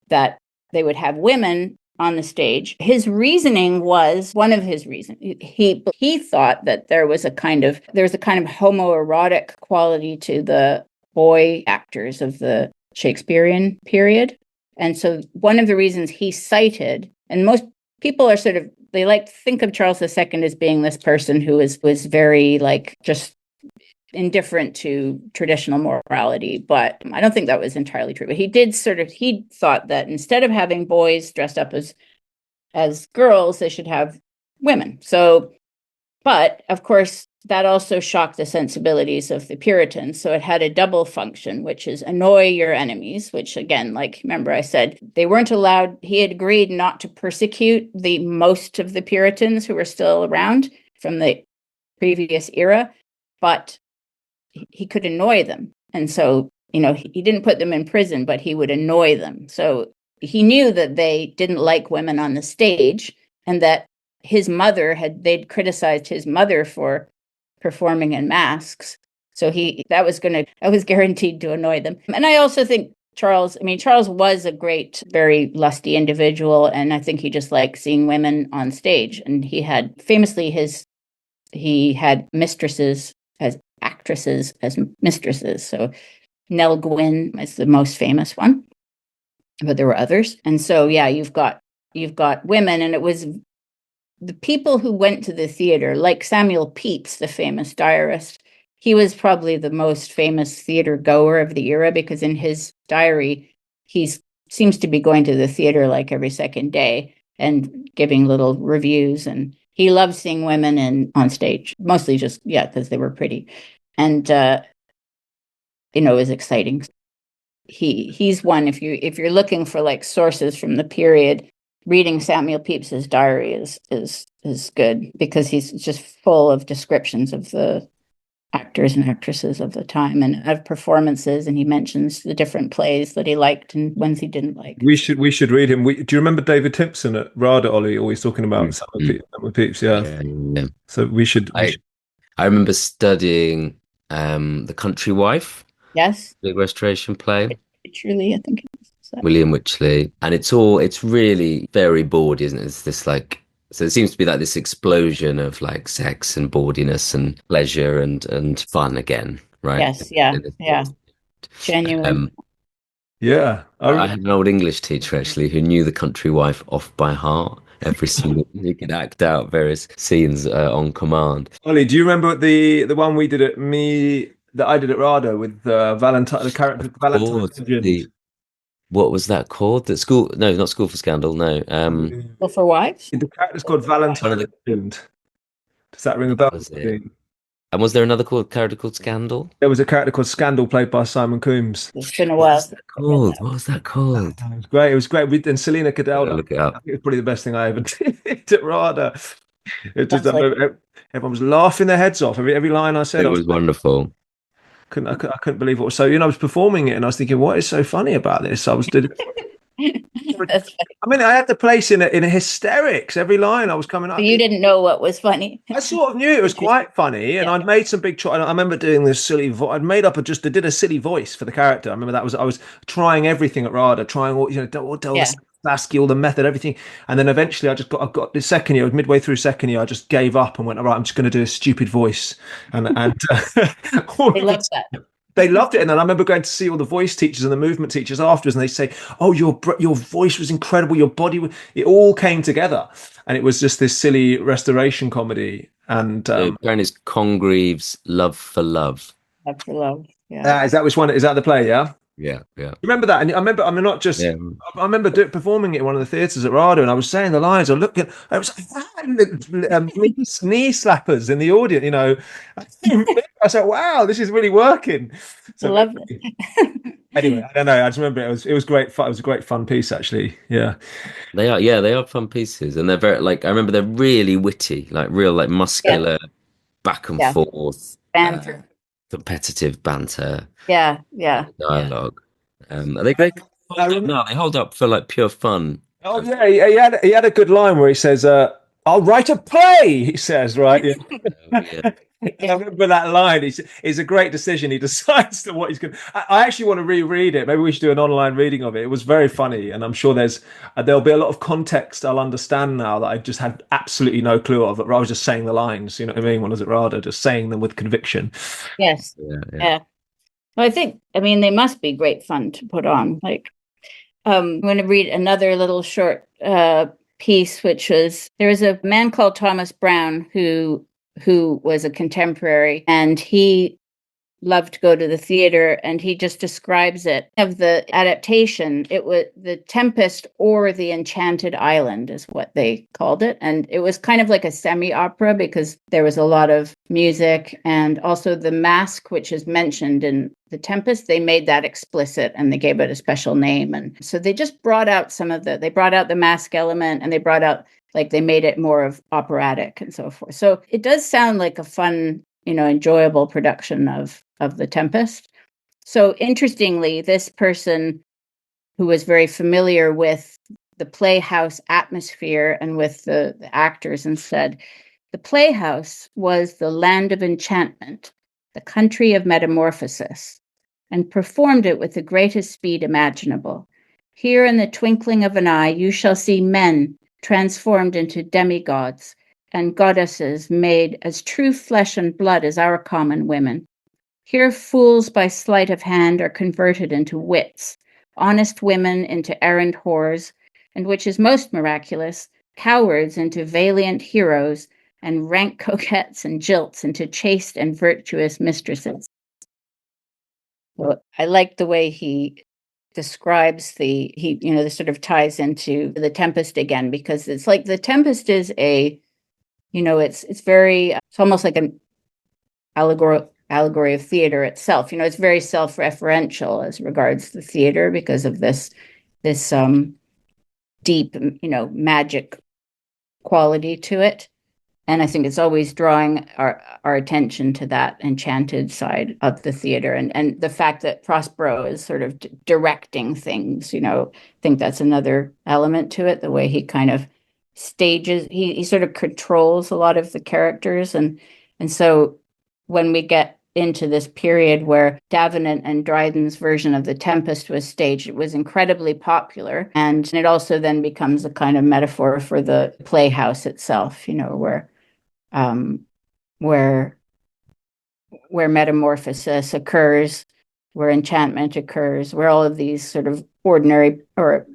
that they would have women on the stage. One of his reasons, he thought that there was a kind of homoerotic quality to the boy actors of the Shakespearean period. And so one of the reasons he cited, and most people are they like to think of Charles II as being this person who was very, like, just indifferent to traditional morality, but I don't think that was entirely true. But he thought that instead of having boys dressed up as girls, they should have women. So, but of course, that also shocked the sensibilities of the Puritans. So it had a double function, which is annoy your enemies, which, again, like, remember I said, they weren't allowed, he had agreed not to persecute most of the Puritans who were still around from the previous era, but he could annoy them. And so, he didn't put them in prison, but he would annoy them. So he knew that they didn't like women on the stage, and that they'd criticized his mother for performing in masks. So that was guaranteed to annoy them. And I also think Charles was a great, very lusty individual. And I think he just liked seeing women on stage. And he had mistresses as actresses as mistresses. So Nell Gwynn is the most famous one, but there were others. And so, yeah, you've got women, and it was the people who went to the theater, like Samuel Pepys, the famous diarist. He was probably the most famous theater goer of the era, because in his diary, he seems to be going to the theater like every second day and giving little reviews. And he loved seeing women on stage, mostly just, because they were pretty. And, it was exciting. He's one, if you're looking for like sources from the period, reading Samuel Pepys's diary is good, because he's just full of descriptions of the actors and actresses of the time and of performances, and he mentions the different plays that he liked and ones he didn't like. We should read him. Do you remember David Timpson at RADA, Ollie? Always talking about Samuel Pepys, yeah. Yeah. So we should. I remember studying The Country Wife. Yes. Big restoration play. Truly, I think it was. William Wycherley. And it's really very bawdy, isn't it? It's this like, so it seems to be like this explosion of like sex and bawdiness and pleasure and fun again, right? Yes, yeah. Genuine. Yeah. I had an old English teacher actually who knew The Country Wife off by heart. Every single, he could act out various scenes on command. Ollie, do you remember the one we did that I did at RADA with Valentine, the character Valentine? What was that called? That school? No, not School for Scandal. No. Well, for Wives? The character's called Valentine. Does that ring a bell? And was there another character called Scandal? There was a character called Scandal played by Simon Coombs. It's been a while. What was that called? It was great. It was great. And Selena Cadell. Look it up. I think it was probably the best thing I ever did at RADA. Everyone was laughing their heads off. Every line I said. It was wonderful. I couldn't believe what. So I was performing it, and I was thinking, what is so funny about this? I mean, I had the place in a hysterics. Every line I was coming up. So you didn't know what was funny. I sort of knew it was quite funny, and I'd made some big. I remember doing this silly. I'd made up I did a silly voice for the character. I remember I was trying everything at RADA, trying all all the method, everything, and then eventually I got this second year. Midway through second year, I just gave up and went, all right, I'm just going to do a stupid voice, and they loved that. They loved it. And then I remember going to see all the voice teachers and the movement teachers afterwards, and they say, oh, your voice was incredible. Your body, it all came together. And it was just this silly restoration comedy. And Brown is Congreve's Love for Love. Love for Love. Yeah. Is that which one? Is that the play? Yeah. Yeah. You remember that? And I remember performing it in one of the theatres at RADA, and I was saying the lines. I was like, knee slappers in the audience. I said, "Wow, this is really working." So, I love it. Anyway, I don't know. I just remember it was great fun. It was a great fun piece, actually. Yeah, they are. Yeah, they are fun pieces, and they're very I remember they're really witty, like real muscular, back and forth banter. Competitive banter. Yeah. Dialogue. Are they great? No, they hold up for like pure fun. Oh yeah, he had a good line where he says, "I'll write a play." He says, right? Yeah. I remember that line. It's a great decision. He decides to what he's going. I actually want to reread it. Maybe we should do an online reading of it. It was very funny, and I'm sure there'll be a lot of context I'll understand now that I just had absolutely no clue of. I was just saying the lines. You know what I mean? When I was at RADA, just saying them with conviction. Yes. Yeah. Well, they must be great fun to put on. Like, I'm going to read another little short piece, which was, there was a man called Thomas Brown who was a contemporary, and he loved to go to the theater, and he just describes it of the adaptation. It was The Tempest or the Enchanted Island is what they called it. And it was kind of like a semi-opera because there was a lot of music, and also the mask, which is mentioned in The Tempest, they made that explicit and they gave it a special name. And so they just brought out they brought out the mask element, and they brought out, like, they made it more of operatic and so forth. So it does sound like a fun, enjoyable production of The Tempest. So interestingly, this person who was very familiar with the playhouse atmosphere and with the actors, and said, the playhouse was the land of enchantment, the country of metamorphosis, and performed it with the greatest speed imaginable. Here in the twinkling of an eye, you shall see men transformed into demigods, and goddesses made as true flesh and blood as our common women. Here fools by sleight of hand are converted into wits, honest women into errant whores, and which is most miraculous, cowards into valiant heroes, and rank coquettes and jilts into chaste and virtuous mistresses. So I like the way he describes this sort of ties into The Tempest again, because it's like The Tempest is a it's very, it's almost like an allegory of theater itself. It's very self-referential as regards the theater because of this deep, magic quality to it. And I think it's always drawing our attention to that enchanted side of the theater, and the fact that Prospero is sort of directing things. I think that's another element to it. The way he kind of stages, he sort of controls a lot of the characters, and so when we get into this period where Davenant and Dryden's version of The Tempest was staged, it was incredibly popular, and it also then becomes a kind of metaphor for the playhouse itself. Um, where where metamorphosis occurs, where enchantment occurs, where all of these sort of ordinary or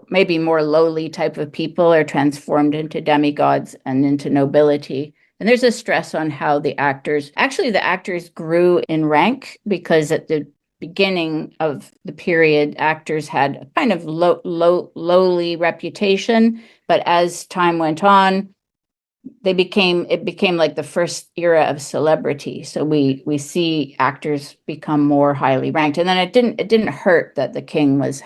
maybe more lowly type of people are transformed into demigods and into nobility. And there's a stress on how the actors grew in rank, because at the beginning of the period, actors had a kind of lowly reputation, but as time went on, it became like the first era of celebrity. So we see actors become more highly ranked, and then it didn't hurt that the king was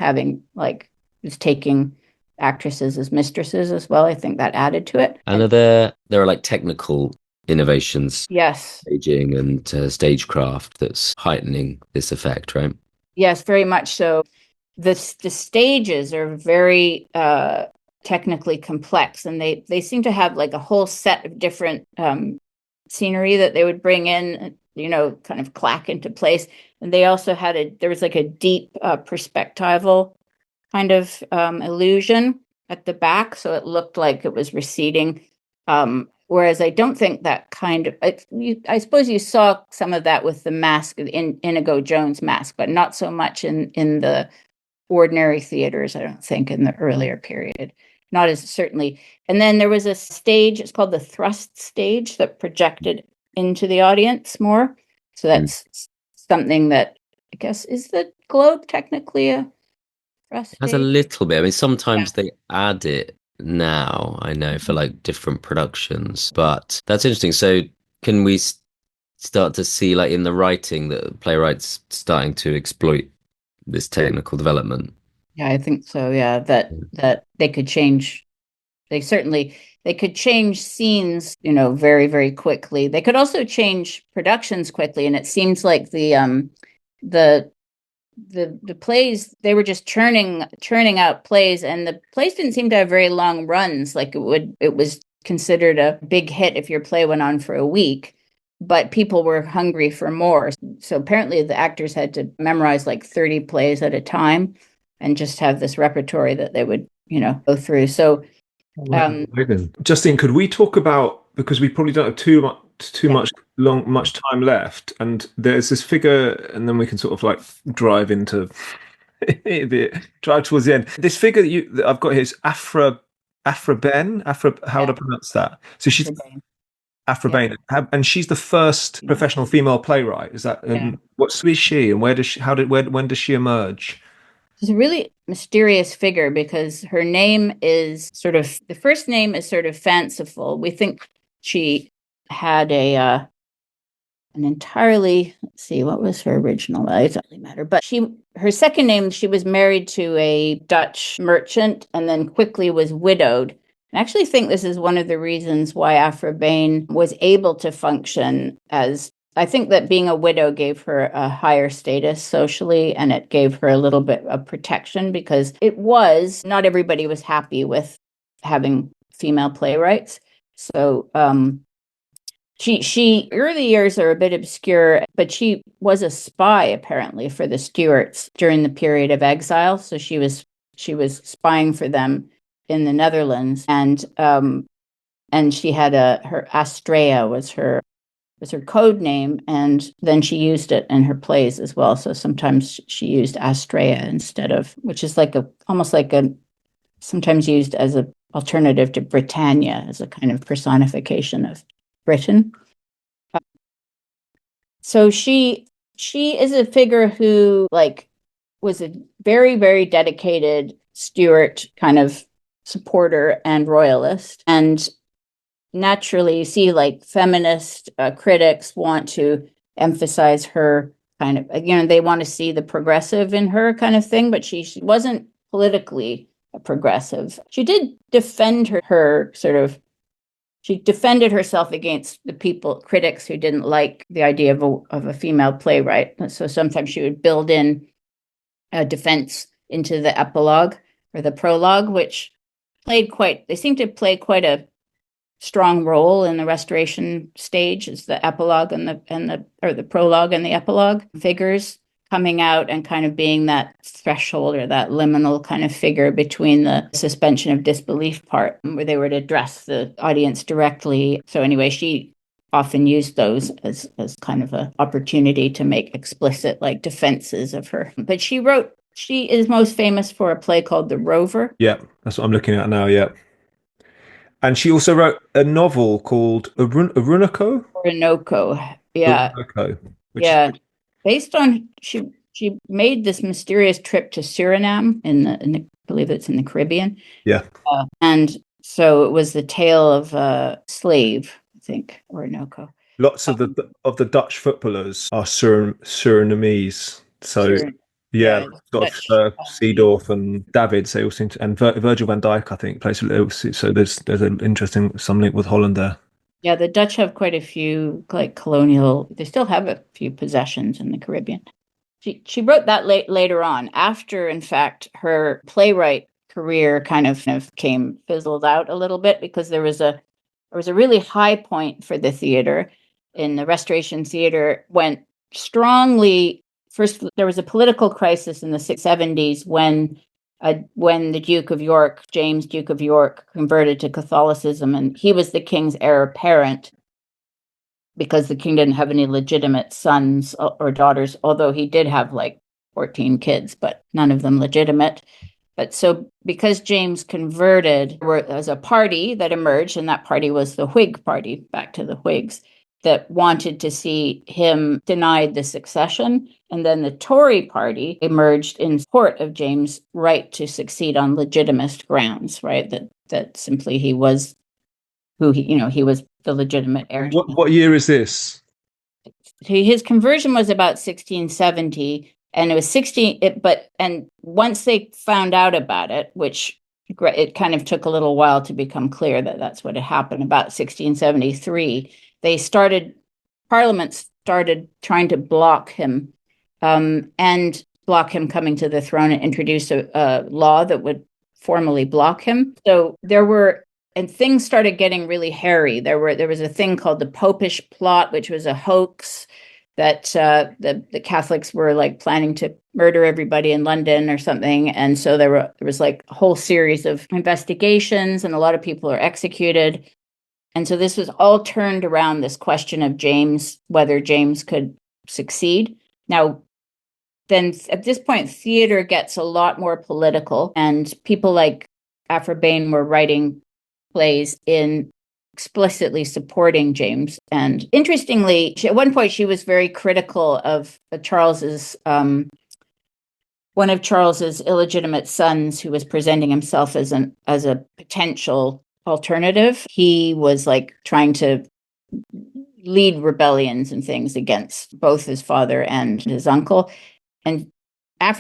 taking actresses as mistresses as well. I think that added to it. And there are like technical innovations, Yes, staging and stagecraft that's heightening this effect, right? yes, very much so. The stages are very technically complex, and they seem to have like a whole set of different scenery that they would bring in, kind of clack into place. And they also there was like a deep perspectival kind of illusion at the back, so it looked like it was receding. Whereas I don't think that kind of, I suppose you saw some of that with the mask in Inigo Jones' mask, but not so much in the ordinary theaters, I don't think, in the earlier period. Not as certainly. And then there was a stage, it's called the thrust stage, that projected into the audience more. So that's something that, I guess, is the globe technically a thrust It has a stage? little bit. I mean, sometimes Yeah. they add it now, I know, for like different productions, but that's interesting. So can we start to see, like in the writing, that playwrights starting to exploit this technical development? Yeah, I think so. Yeah, that they could change. They could change scenes, very, very quickly. They could also change productions quickly. And it seems like the the plays, they were just churning out plays, and the plays didn't seem to have very long runs. Like it was considered a big hit if your play went on for a week, but people were hungry for more. So apparently the actors had to memorize like 30 plays at a time and just have this repertory that they would, go through. So Justine, could we talk about, because we probably don't have too yeah, much time left, and there's this figure, and then we can sort of like drive into drive towards the end. This figure that I've got here is how yeah, to pronounce that? So she's Afro-Bane. Yeah, Afrabane, and she's the first yeah, professional female playwright. Is that, yeah. and what's who is she, and where does she, how did where when does she emerge? She's a really mysterious figure because her name is the first name is sort of fanciful. We think she had an entirely, let's see, what was her original? It doesn't really matter. But her second name, she was married to a Dutch merchant and then quickly was widowed. I actually think this is one of the reasons why Afrabane was able to function as, I think that being a widow gave her a higher status socially, and it gave her a little bit of protection, because not everybody was happy with having female playwrights. So she early years are a bit obscure, but she was a spy apparently for the Stuarts during the period of exile. So she was spying for them in the Netherlands, and she had her Astrea was her code name, and then she used it in her plays as well. So sometimes she used Astrea instead of, which is like almost like a sometimes used as a alternative to Britannia, as a kind of personification of Britain. So she is a figure who was a very, very dedicated Stuart kind of supporter and royalist. And naturally, you see like feminist critics want to emphasize her kind of, they want to see the progressive in her kind of thing, but she wasn't politically a progressive. She did defend her sort of, she defended herself against the critics who didn't like the idea of a female playwright. So sometimes she would build in a defense into the epilogue or the prologue, which they seem to play quite a strong role in the restoration stage, is the epilogue and the prologue and the epilogue figures coming out and kind of being that threshold or that liminal kind of figure between the suspension of disbelief part, where they would address the audience directly. So anyway, she often used those as kind of an opportunity to make explicit like defenses of her. But she is most famous for a play called The Rover. Yeah, that's what I'm looking at now. Yeah. And she also wrote a novel called Orinoco. Orinoco. Yeah. Orinoco, yeah. Based on she made this mysterious trip to Suriname I believe it's in the Caribbean. Yeah. And so it was the tale of a slave, I think, Orinoco. Lots of the Dutch footballers are Surinamese. So yeah, Dutch, Seedorf and Davids, they all seem to, and Virgil van Dijk, I think, plays. So there's an interesting some link with Holland there. Yeah, the Dutch have quite a few like colonial. They still have a few possessions in the Caribbean. She wrote that later on, after, in fact, her playwright career kind of came fizzled out a little bit, because there was a really high point for the theater in the Restoration theater. Went strongly. First, there was a political crisis in the 670s when the Duke of York, James, Duke of York, converted to Catholicism, and he was the king's heir apparent because the king didn't have any legitimate sons or daughters, although he did have like 14 kids, but none of them legitimate. But so because James converted, there was a party that emerged, and that party was the Whig party, back to the Whigs, that wanted to see him denied the succession. And then the Tory party emerged in support of James' right to succeed on legitimist grounds, right? That simply he was he was the legitimate heir. What year is this? His conversion was about 1670, and it was and once they found out about it, which it kind of took a little while to become clear that that's what had happened, about 1673, Parliament started trying to block him, and block him coming to the throne, and introduce a law that would formally block him. So and things started getting really hairy. There was a thing called the Popish Plot, which was a hoax that the Catholics were like planning to murder everybody in London or something. And so there was like a whole series of investigations, and a lot of people are executed. And so this was all turned around this question of James, whether James could succeed. Now, then at this point, theater gets a lot more political, and people like Bain were writing plays in explicitly supporting James. And interestingly, at one point she was very critical of one of Charles's illegitimate sons, who was presenting himself as a potential alternative. He was like trying to lead rebellions and things against both his father and his uncle. And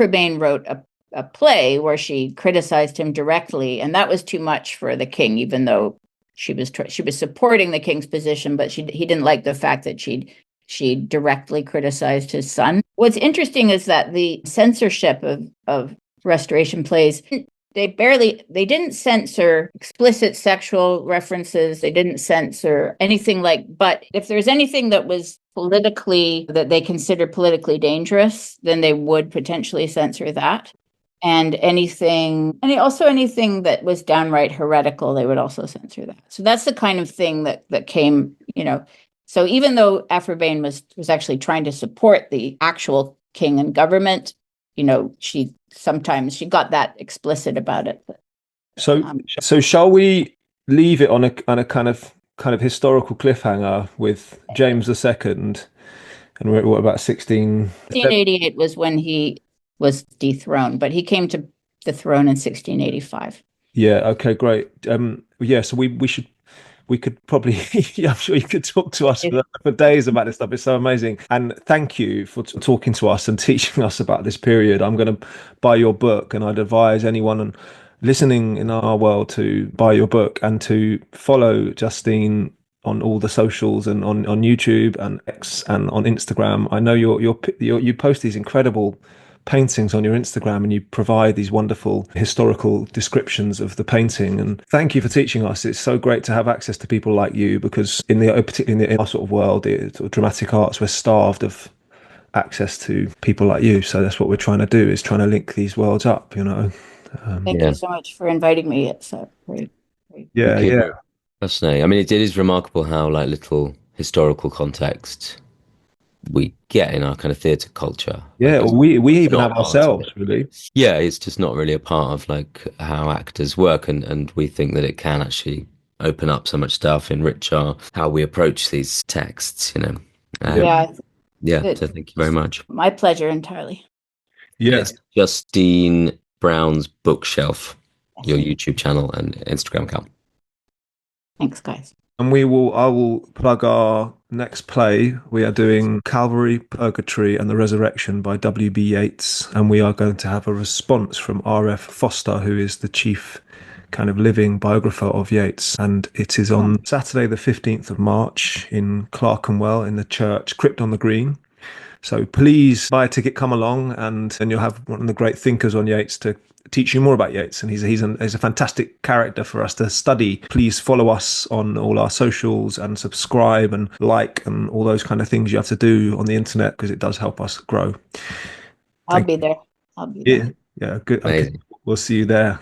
Bain wrote a play where she criticized him directly, and that was too much for the king, even though she was supporting the king's position, but he didn't like the fact that she directly criticized his son. What's interesting is that the censorship of Restoration plays, they didn't censor explicit sexual references. They didn't censor anything but if there's anything that was that they consider politically dangerous, then they would potentially censor that. And anything that was downright heretical, they would also censor that. So that's the kind of thing that came, So even though Bain was actually trying to support the actual king and government, she got that explicit about it. So shall we leave it on a kind of historical cliffhanger with James II, and we're at what, about 1688 was when he was dethroned, but he came to the throne in 1685. Yeah. Okay. Great. Yeah. So we should we could probably, yeah, I'm sure you could talk to us for days about this stuff. It's so amazing. And thank you for talking to us and teaching us about this period. I'm going to buy your book, and I'd advise anyone listening in our world to buy your book and to follow Justine on all the socials and on YouTube and X and on Instagram. I know you post these incredible paintings on your Instagram, and you provide these wonderful historical descriptions of the painting. And thank you for teaching us. It's so great to have access to people like you, because particularly in our sort of world, sort of dramatic arts, we're starved of access to people like you. So that's what we're trying to do, is trying to link these worlds up, you know. Thank you so much for inviting me. It's very, very Yeah. Fascinating. I mean, it is remarkable how like little historical context we get in our kind of theatre culture. Yeah, Like, we it's even not have part of ourselves, it. really. Yeah, it's just not really a part of like how actors work, and we think that it can actually open up so much stuff, enrich how we approach these texts, you know. yeah. Yeah, Good. so thank you very much. My pleasure entirely. Yes. Justine Brown's Bookshelf, your Yes. YouTube channel and Instagram account. Thanks, guys. And I will plug our next play. We are doing Calvary, Purgatory and the Resurrection by W.B. Yeats. And we are going to have a response from R.F. Foster, who is the chief kind of living biographer of Yeats. And it is on Saturday, the 15th of March in Clerkenwell in the church, Crypt on the Green. So please buy a ticket, come along, and you'll have one of the great thinkers on Yeats to teach you more about Yeats. And he's a fantastic character for us to study. Please follow us on all our socials and subscribe and like and all those kind of things you have to do on the internet, because it does help us grow. I'll be there. Yeah, good. Okay. We'll see you there.